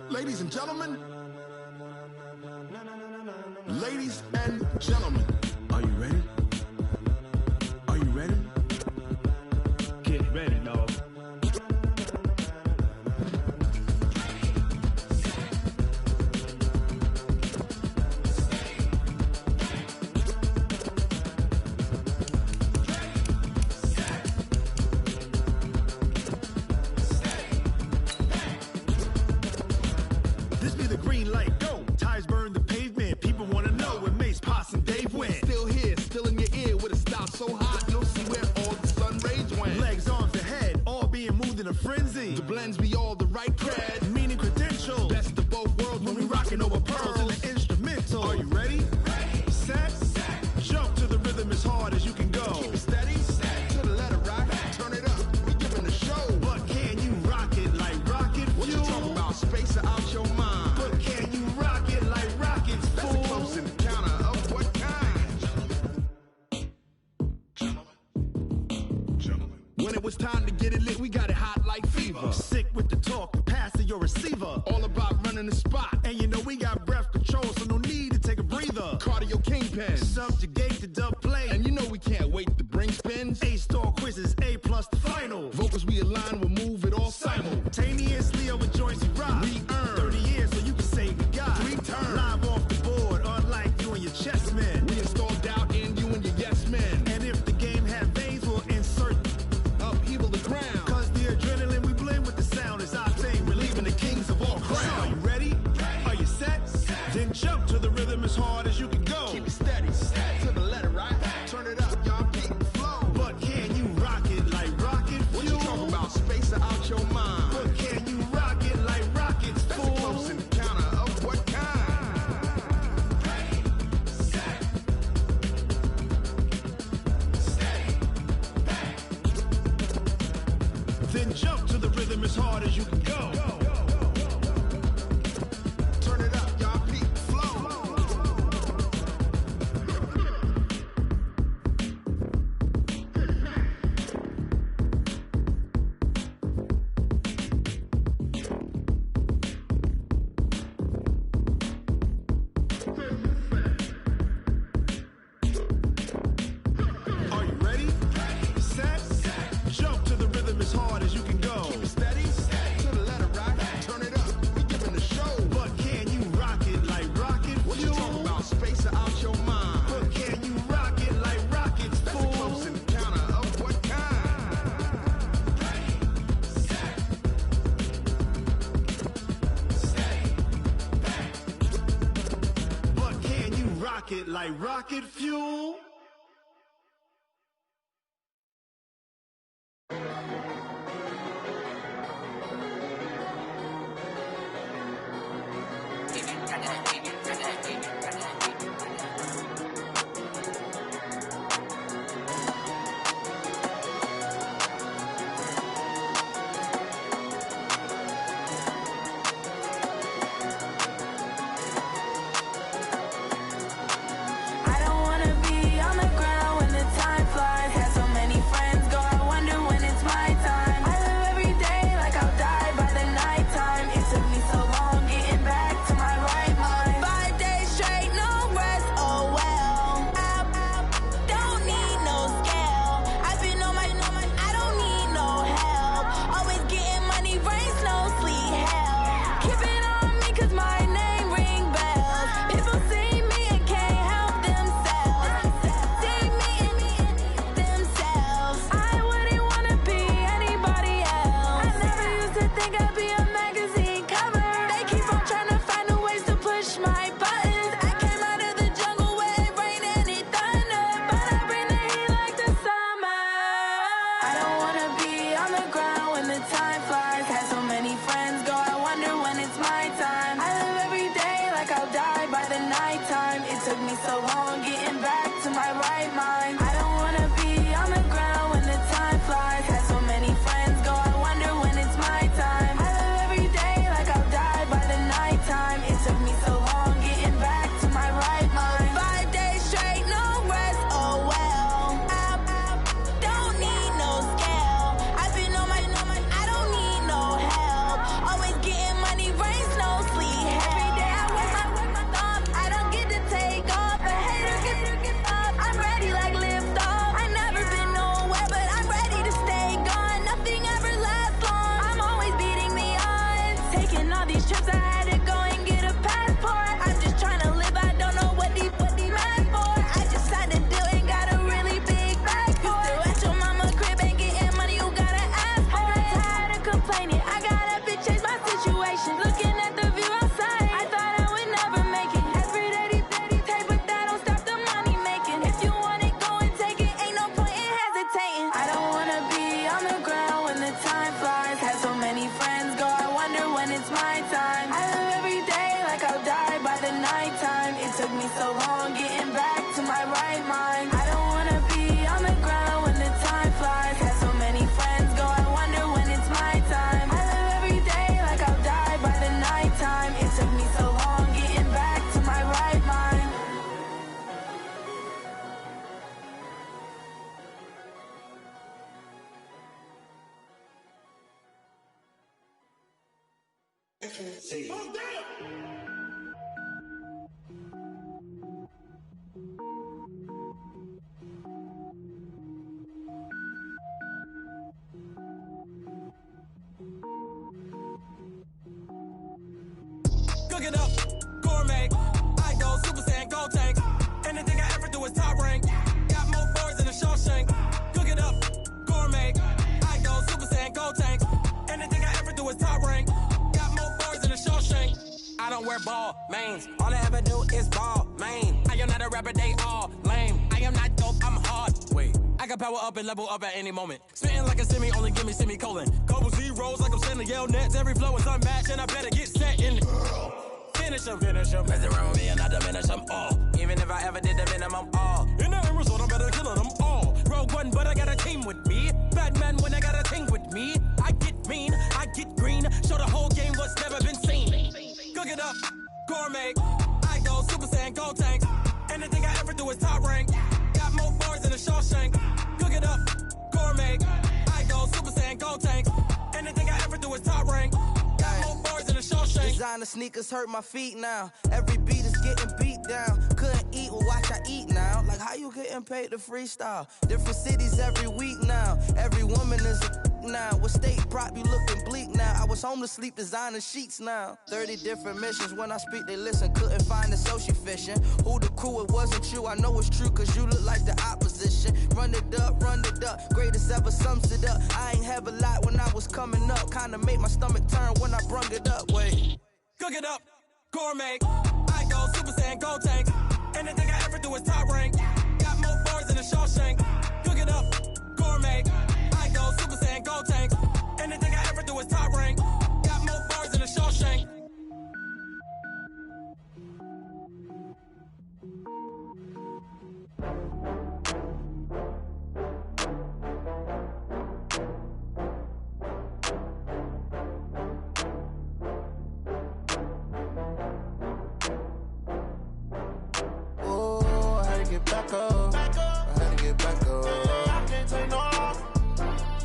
Ladies and gentlemen, ladies and gentlemen, are you ready? Are you ready? Get ready, dog. This be the green light, go. Tires burn the pavement. People wanna know where Mace, Potts, and Dave went. Still here, still in your ear with a style so hot, you'll see where all the sun rays went. Legs, arms, the head, all being moved in a frenzy. The blends be all the right cred, meaning credentials. Best of both worlds when we rockin' over pearls in the instrumental. Are you ready? Set, jump to the rhythm as hard as you can go. Keep it steady, to the letter right. Turn it up, we giving the show. But can you rock it like rocket fuel? What you talking about? Space out your mind. But can you rock it like rockets, fool? That's a close encounter of what kind? Gentlemen. When it was time to get it lit, we got it hot like fever. Sick with the talk, pass to your receiver. All about running the spot. And you know we got breath control, so no need to take a breather. Cardio kingpin, subjugate the dub play. And you know we can't wait to bring spins. A-star quizzes, A+ the final. Vocals we align, we'll move it all simultaneously over joints we rock. We earn 30 years so you can say goodbye. 3 turns, live off the board, unlike you and your chess men. We install doubt in you and your yes men. And if the game had veins, we'll insert upheaval the ground. Cause the adrenaline we blend with the sound is our thing, relieving the kings of all crowns. So are you ready? Are you set? Then jump to the rhythm as hard as you can go. Keep it steady, to the letter right. Turn it up, y'all, beat and flow. But can you rock it like rocket fuel? What you talking about? Space out your mind. But can you rock it like rockets, fool? That's a close encounter of what kind? Then jump to the rhythm as hard as you can go. Turn it up, y'all, beat and flow. Are you ready? Set, jump to the rhythm as hard as you can go. Keep it steady, to the letter right. Turn it up, we giving the show. But can you rock it like rocket fuel? What you talking about? Space out your mind. But can you rock it like rockets, fool? That's a close encounter of what kind? But can you rock it like rocket fuel? I don't wanna be so long getting back to my right mind. I don't wanna be on the ground when the time flies. Had so many friends go, I wonder when it's my time. I live every day like I'll die by the nighttime. It took me so long getting back to my right mind. 5 days straight, no rest, oh well. I don't need no scale. I've been on my, I don't need no help. Always getting money, rains, no sleep. Every day I work my thumb. I don't get to take off. A hater get up. I'm ready like lift off. I never been nowhere, but I'm ready to stay gone. Nothing ever lasts long. I'm always beating the odds. Taking all these trips, I had to go and get a passport. I'm just trying to live. I don't know what the mad for. I just had to do it. Got a really big bag for it. At your mama crib ain't getting money. You gotta ask for it. Tired of complaining. I gotta change my situation. Looking at the view outside, I thought I would never make it. Every day take, but that don't stop the money making. If you want it, go and take it. Ain't no point in hesitating. I don't wanna be on the ground when the time flies. Had so many friends go, I wonder when it's my time. I live every day like I'll die by the nighttime. It took me so long getting back to my right mind. I don't wanna be on the ground when the time flies. Had so many friends go, I wonder when it's my time. I live every day like I'll die by the nighttime. It took me so long getting back to my right mind. Cook it up, gourmet. I go Super Saiyan, gold tank. Anything I ever do is top rank. Got more boys in the Shawshank. Cook it up, gourmet. I go Super Saiyan, gold tank. Anything I ever do is top rank. Got more boys in the Shawshank. I don't wear ball mains. All I ever do is ball main. I am not a rapper, they all lame. I am not dope, I'm hard. Wait, I can power up and level up at any moment. Spitting like a semi, only give me semicolon. Couple zeros like I'm sending yell nets. Every flow is unmatched and I better get set in. Finish them. Mess around with me and I diminish them all. Even if I ever did the minimum all. In the end result, I'm better killing them all. Rogue One, but I got a team with me. Batman when I got a team with me. I get mean, I get green. Show the whole game what's never been seen. Cook it up, gourmet. I go Super Saiyan, gold tank. Anything I ever do is top rank. Got more boys in the Shawshank. Cook it up, gourmet. I go Super Saiyan, gold tank. Anything I ever do is top rank. Got more boys in the Shawshank. Designer sneakers hurt my feet now. Every beat is getting beat down. Couldn't eat, well watch I eat now. Like how you getting paid to freestyle? Different cities every week now. Every woman is a now. With state prop, you looking bleak now. I was home to sleep, designer sheets now. 30 different missions. When I speak, they listen. Couldn't find it, so she fishing. Who the crew, it wasn't you. I know it's true, cause you look like the opposition. Run it up. Greatest ever sums it up. I ain't have a lot when I was coming up. Kinda made my stomach turn when I brung it up. Wait. Cook it up, gourmet. I go Super Saiyan, gold tank. Anything I ever do is top rank. Got more boys in the Shawshank. Cook it up, gourmet. I go Super Saiyan, gold tank. Anything I ever do is top rank. Got more boys in the Shawshank. Back up. I had to get back up. I can't take no loss.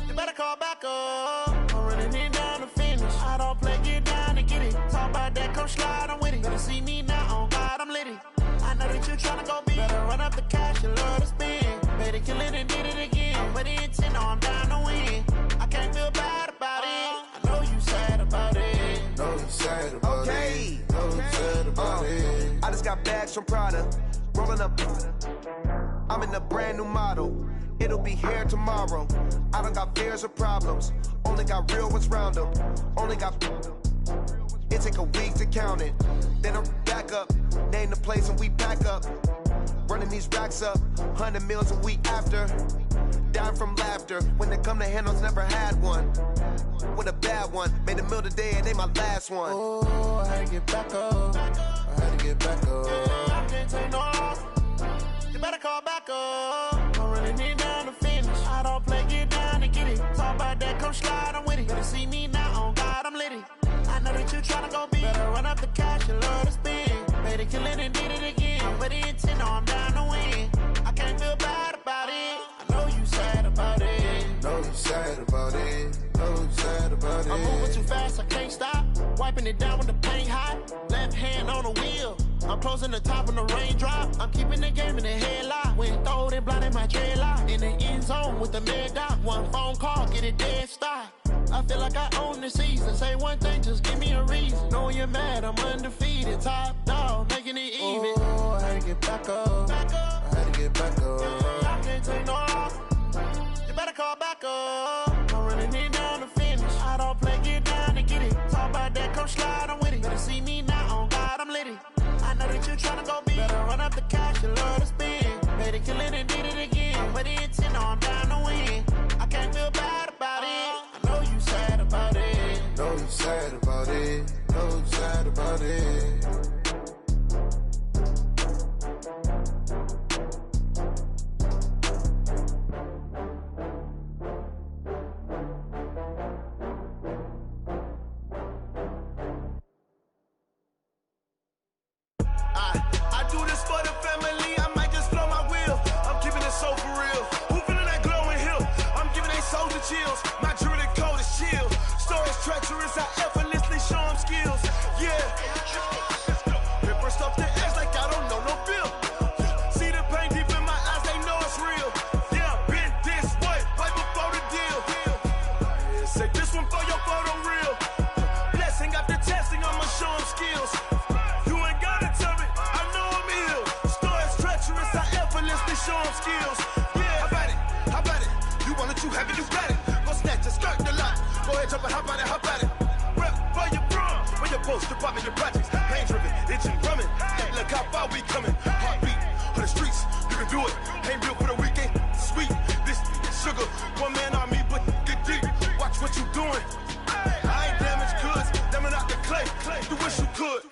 You better call back up. I'm running it down to finish. I don't play, get down to get it. Talk about that, come slide, I'm with it. Better see me now, on God, I'm litty. I know that you tryna go big. Better run up the cash, you love to spend. Better kill it and did it again. I'm with the intent, no, I'm down to win. I can't feel bad about it. I know you sad about it. Know you sad about it. Know you sad about it. I just got bags from Prada. Rolling up, I'm in a brand new model. It'll be here tomorrow. I don't got fears or problems. Only got real ones round them. Only got. It take a week to count it. Then I'm back up. Name the place and we pack up. Running these racks up. 100 meals a week after. Dying from laughter. When they come to handles, never had one. With a bad one. Made a meal today and they my last one. Oh, I had to get back up. I had to get back up. I can't take no loss. up. I'm running it down to finish. I don't play, get down and get it. Talk about that, come slide, I'm with it. Better see me now, on God, I'm litty. I know that you tryna go big. Better run up the cash, you love to spend. Better kill it and did it again. I'm with the intent, no, I'm down to win. I can't feel bad about it. I know you sad about it. Know you sad about it. Know you sad about it. I'm moving too fast, I can't stop. Wiping it down with the paint hot. Left hand on the wheel. I'm closing the top of the raindrop. I'm keeping the game in the headlock. When throwed and blinded my dreadlock. In the end zone with the mad dot. One phone call, get it dead stop. I feel like I own the season. Say one thing, just give me a reason. Knowing you're mad, I'm undefeated. Top dog, making it even. Oh, I had to get back up. I had to get back up. I can't take no loss. You better call back up. I'm running it down to finish. I don't play, get down and get it. Talk about that, come slide, I'm with it. Better see me now, on God, I'm litty. I know that you tryna go big. Better run up the cash, you love to spend. Better kill it and did it again. I'm with the intent, no, I'm down to win. I can't feel bad about it. I know you sad about it. Know you sad about it. Know you sad about it. I do this for the family, I might just blow my wheel. I'm keeping it so for real. Who feeling that glowing hill? I'm giving they soldier chills. My jewelry code is chill. Stories treacherous, I effortlessly show them skills. Yeah. Ripper stuff the edge like I don't know no feel. See the pain deep in my eyes, they know it's real. Yeah, been this way, right before the deal. Say this one for your photo real. Blessing after testing, I'ma show them skills. You ain't gotta tell me, I know I'm ill. Stories treacherous, I effortlessly show them skills. Yeah, how about it? You want it, you have it, you got it. Go snatch it, skirt the lot. Go ahead, jump it, how about it? Rep for your brum, for your post, department, your projects. Pain driven, itching, drumming. Hey, look how far we coming. Heartbeat on the streets, you can do it. Ain't built for the weekend, sweet. This sugar, one man army, but get deep. Watch what you doing. I ain't damaged goods, damn out the clay. You wish you could.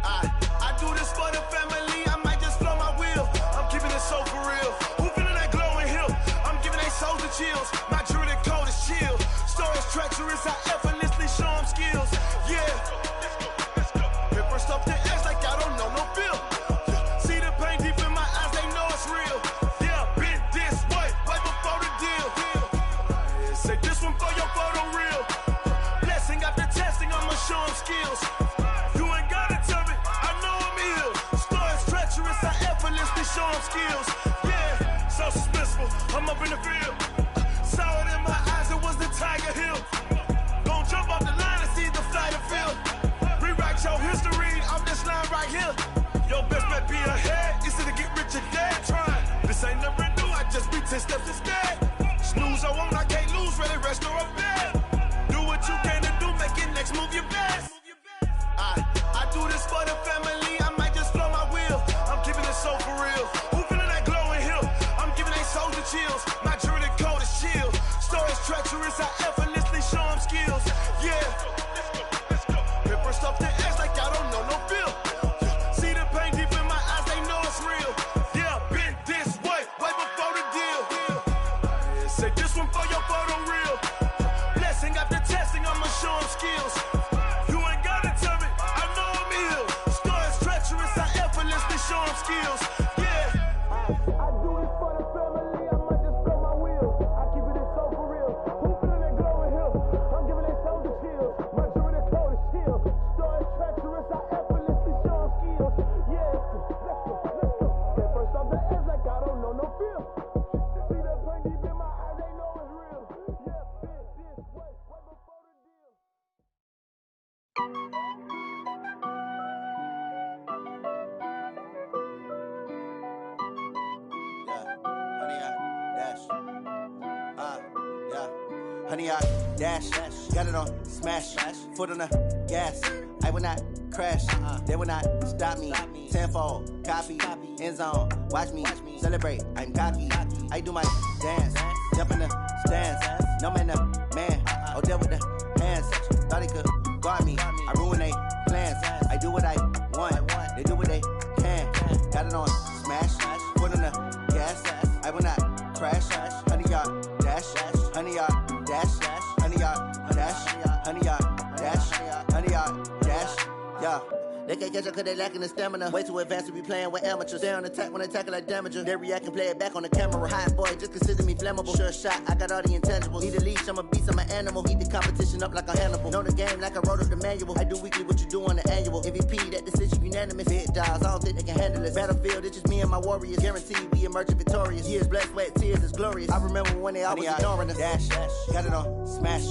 I do this for the family, I might just blow my wheel. I'm keeping it so for real. Who feeling that glowing hill? I'm giving they soldier chills. My jewelry code is chill. Stories treacherous, I effortlessly show them skills. Yeah. Ripper stuff the edge like I don't know no feel. See the pain deep in my eyes, they know it's real. Yeah, been this way, right before the deal. Say this one for your photo real. Blessing after testing, I'ma show them skills. You ain't gotta tell me, I know I'm ill. Stories treacherous, I effortlessly show them skills. Yeah, so suspenseful, I'm up in the field. Saw it in my eyes, it was the Tiger Hill. Gon' jump off the line and see the flight of field. Rewrite your history off this line right here. Your best bet be ahead, easy to get rich or dead. Trying, this ain't never new, I just be 10 steps instead. Snooze I won't, I can't lose, ready, rest or up bed. Do what you can to do, make it next move your best. I do this for the family, I might just blow my wheel. I'm keeping it so for real. Who feeling that glowing hill? I'm giving they soldier chills. My jewelry code is chill. Stories treacherous, I effortlessly show them skills. Yeah. Ripper stuff the edge like I don't know no feel. See the pain deep in my eyes, they know it's real. Yeah, been this way, right before the deal. Say this one for your photo real. Blessing after testing, I'ma show them skills. You ain't gotta tell me, I know I'm ill. Stories treacherous, I effortlessly show them skills. Yeah. I do this for the family, I might just blow my wheel. I keep it so for real. Who feeling that glowing hill? I'm giving they soldier chills. My jewelry code is chill. Stories treacherous, I effortlessly show them skills. Yeah, let's go. Get first off the edge like I don't know no feel. See that pain deep in my eyes, they know it's real. Yeah, been this way, right before the deal. Honey, I dash, got it on smash, foot on the gas. I will not crash, they will not stop me. Tenfold, copy, end zone, watch me celebrate. I'm cocky, I do my dance, jump in the stands. No man, man, oh deal with the hands. Thought he could guard me, I ruin they plans. I do what I want, they do what they can. Got it on smash, foot on the gas. can't catch up cause they lacking the stamina. Way too advanced to be playing with amateurs. Stay on attack when they tackle like damager. They react and play it back on the camera. Hot boy, just consider me flammable. Sure shot, I got all the intangibles. Need a leash, I'm a beast, I'm an animal. Eat the competition up like a Hannibal. Know the game like I wrote up the manual. I do weekly what you do on the annual. MVP, that decision unanimous. Hit dials, I don't think they can handle it. Battlefield, it's just me and my warriors. Guaranteed we emerging victorious. Years, blood, sweat, tears, is glorious. I remember when they always ignoring us. Dash, got it on, smash,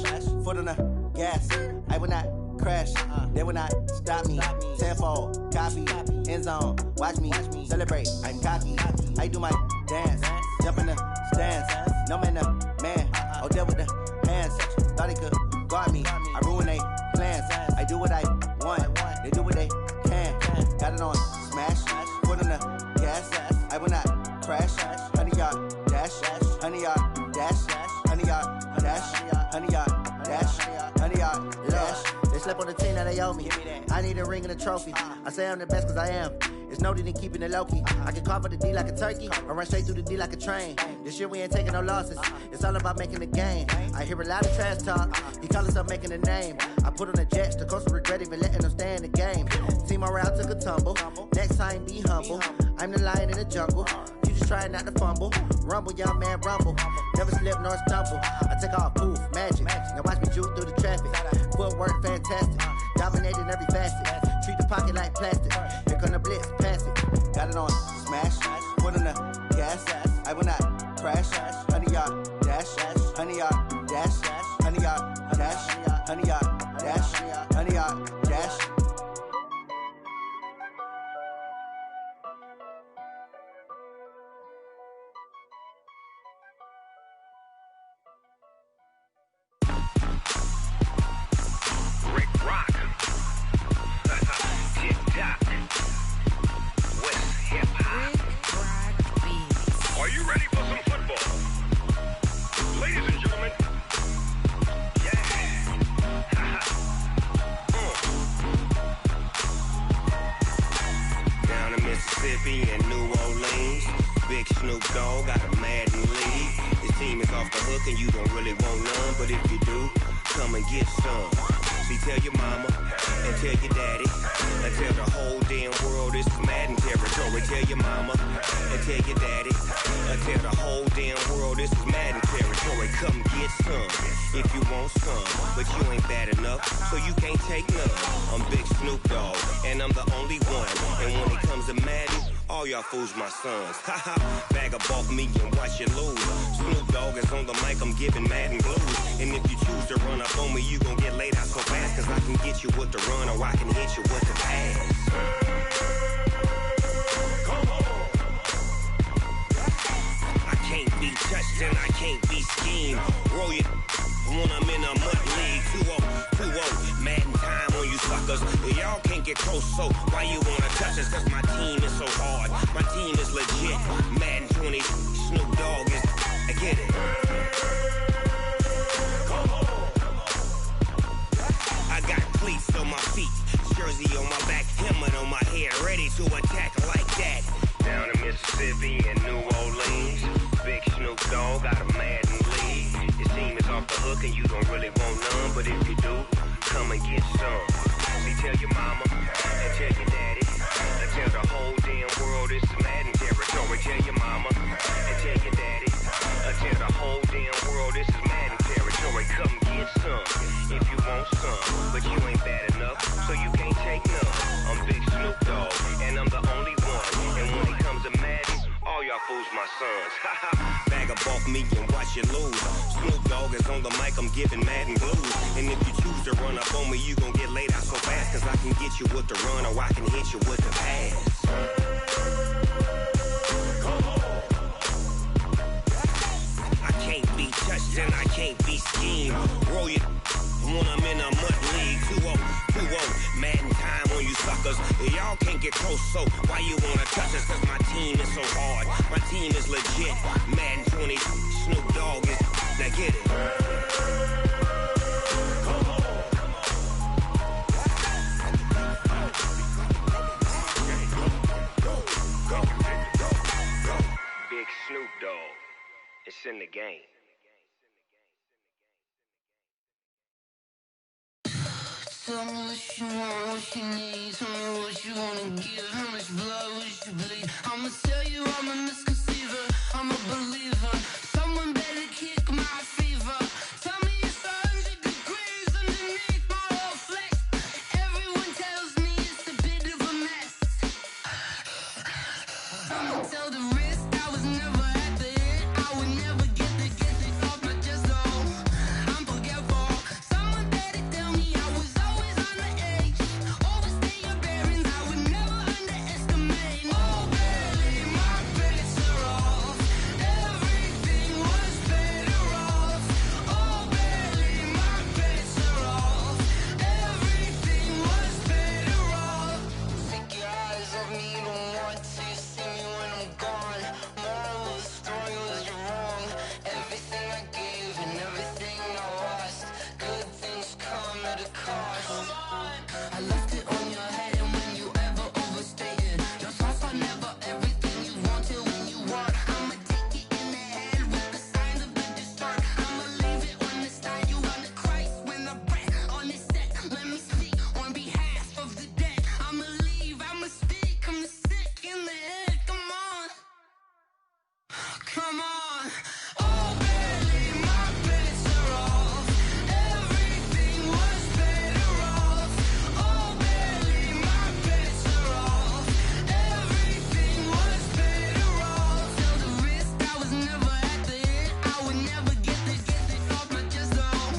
foot on the gas. I will not crash, they will not stop me. Tenfold, copy, end zone, watch me celebrate. I'm cocky, I do my dance, jump in the stands. No man, man, oh there with the hands. Thought he could guard me, I ruin they plans. I do what I want, they do what they can. Got it on, smash, foot on the gas. I will not crash, 100-yard dash, 100-yard dash, 100-yard dash, 100-yard dash, 100-yard dash. They slept on the team that they owe me. I need a ring and a trophy. I say I'm the best cause I am. It's noted in keeping it low-key. I can carve up the D like a turkey or run straight through the D like a train. This year we ain't taking no losses. It's all about making the game. I hear a lot of trash talk. He call himself making a name. I put on the Jets. The coach will regret even letting them stay in the game. Team morale took a tumble. Next time be humble. I'm the lion in the jungle. You just try not to fumble. Rumble, young man, rumble. Never slip nor stumble. I take off, poof, magic. Now watch me juke through the traffic. Footwork fantastic. Dominating every facet. Treat the pocket like plastic. Here come the blitz, pass it. Got it on, smash. Foot on the gas. I will not crash. 100-yard dash. 100-yard dash. 100-yard dash. 100-yard dash. 100-yard dash. Are you ready for some football? Ladies and gentlemen, Down in Mississippi and New Orleans, Big Snoop Dogg got a Madden league. His team is off the hook and you don't really want none, but if you do, come and get some. See, tell your mama and tell your daddy and tell the whole damn world this is Madden territory. Tell your mama and tell your daddy and tell the whole damn world this is Madden territory. Come get some if you want some, but you ain't bad enough, so you can't take none. I'm Big Snoop Dogg and I'm the only one. And when it comes to Madden, all y'all fools my sons. Haha, bag up off me and watch you lose. Snoop Dogg is on the mic, I'm giving Madden blues. And if you choose to run up on me, you gon' get laid out so fast. Cause I can get you with the run or I can hit you with the pass. Come on. I can't be touched and I can't be schemed. Roll you when I'm in a mud league. 2-0, Madden time on you suckers. Y'all can't get close, so why you wanna touch us? Cause my team is so hard, my team is legit. Madden 20, Snoop Dogg is, I get it. Come on. I got cleats on my feet, jersey on my back, helmet on my head, ready to attack like that. Down in Mississippi and New Orleans, Big Snoop Dogg got a Madden league. His team is off the hook and you don't really want none, but if you do, come and get some. See, tell your mama and tell your daddy and tell the whole damn world this is Madden territory. Tell your mama and tell your daddy and tell the whole damn world this is Madden territory. Come get some if you want some, but you ain't bad enough, so you can't take none. I'm Big Snoop Dogg and I'm the only one. And when it comes to Madden, all y'all fools my sons. Bag up off me and watch you lose. Snoop Dogg is on the mic, I'm giving Madden blues. And if you choose to run up on me, you gon' get laid out so fast. Cause I can get you with the run or I can hit you with the pass. Come on. I can't be touched and I can't be schemed. Roll you when I'm in a mud league. 2-0, Madden time on you suckers. Y'all can't get close, so why you wanna touch us? Cause my team is so hard, my team is legit. Madden 20, Snoop Dogg is, now get it. Come on. Go. Big Snoop Dogg, it's in the game. Tell me what you want, what you need. Tell me what you wanna give. How much blood would you bleed? I'ma tell you I'm a misconceiver. I'm a believer. Someone better kick my fever. Tell me it's 100 degrees underneath my whole flesh. Everyone tells me it's a bit of a mess. I'ma tell the risk I was never at the end. I would never get this off my chest though. I'm forgetful. Someone better tell me I was always on the edge. Overstay your bearings, I would never underestimate. Oh baby, my bets are off. Everything was better off. Oh baby, my bets are off. Everything was better off. Take your eyes off me, don't want to see me when I'm gone. Moral of the story was you're wrong. Everything I gave and everything I lost. Good things come at a cost. I left it on your head, and when you ever overstay it, your thoughts are never everything you want till when you want. I'ma take it in the head with the signs of the distort. I'ma leave it on the side. You on the Christ when the breath on this set. Let me speak on behalf of the dead. I'ma leave, I'ma speak. I'm sick in the head. Come on, come on. Oh baby, my bets are off. Everything was better off. Oh baby, my bets are off. Everything was better off. Tell the risk I was never at the end. I would never get this off my chest though.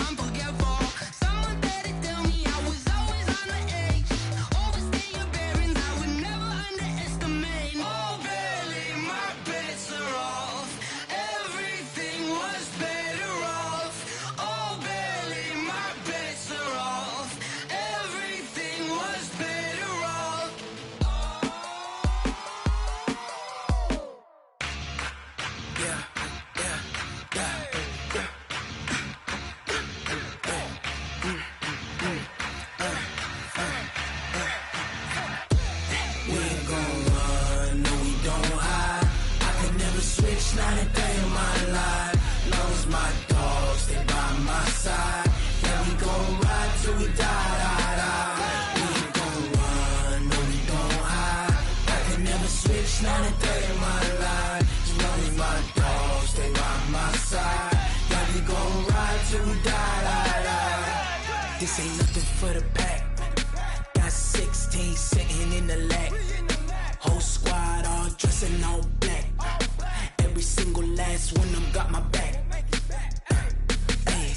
I'm forgetful. Someone better tell me I was always on the edge. Overstay your bearings, I would never underestimate. Oh baby, my bets are off. Everything was better off. Oh baby, my bets are off. Everything was better off. We ain't gon' run, no we don't hide. I could never switch, not a day in my life. Long as my dogs, they by my side. Yeah, we gon' ride till we die. We ain't gon' run, no we don't hide. I could never switch, not a day in my life. As long as my dogs, they by my side. Yeah, we gon' ride till we die. This ain't nothing for the pack. Got 16 sitting in the lap. Whole squad all dressing all black. Every single last one of them got my back. Hey,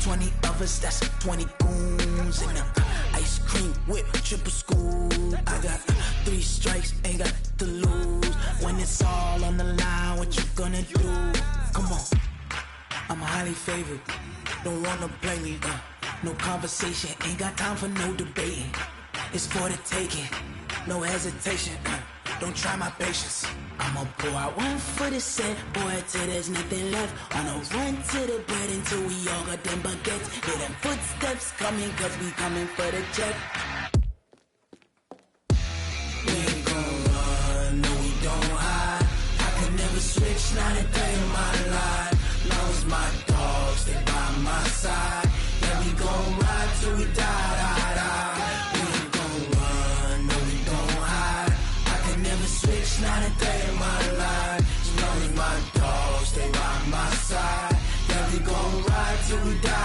20 of us, that's 20 goons in them. Ice cream whip, triple scoop. I got 3 strikes, ain't got to lose. When it's all on the line, what you gonna do? Come on, I'm highly favored. Don't wanna blame me. No conversation, ain't got time for no debating. It's for the taking, no hesitation. Don't try my patience. I'ma pull out one for the set, boy, till there's nothing left. On a run to the bread until we all got them baguettes. Hear them footsteps coming, cause we coming for the check. We ain't gon' run, no we don't hide. I could never switch, not a day in my life. Long as my dogs, they by my side. Yeah, we gon' ride till we die. We ain't gon' run, no we don't hide. I could never switch, not a day in my life. As long as my dogs, they by my side. Yeah, we gon' ride till we die.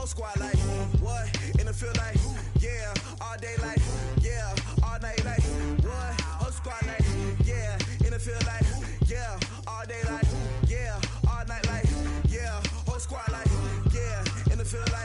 Squad like, what? In the field like, yeah, all day like, yeah, all night like, what? Whole squad like, yeah, in the field like, yeah, all day like, yeah, all night like, yeah, whole squad like, yeah, in the field like.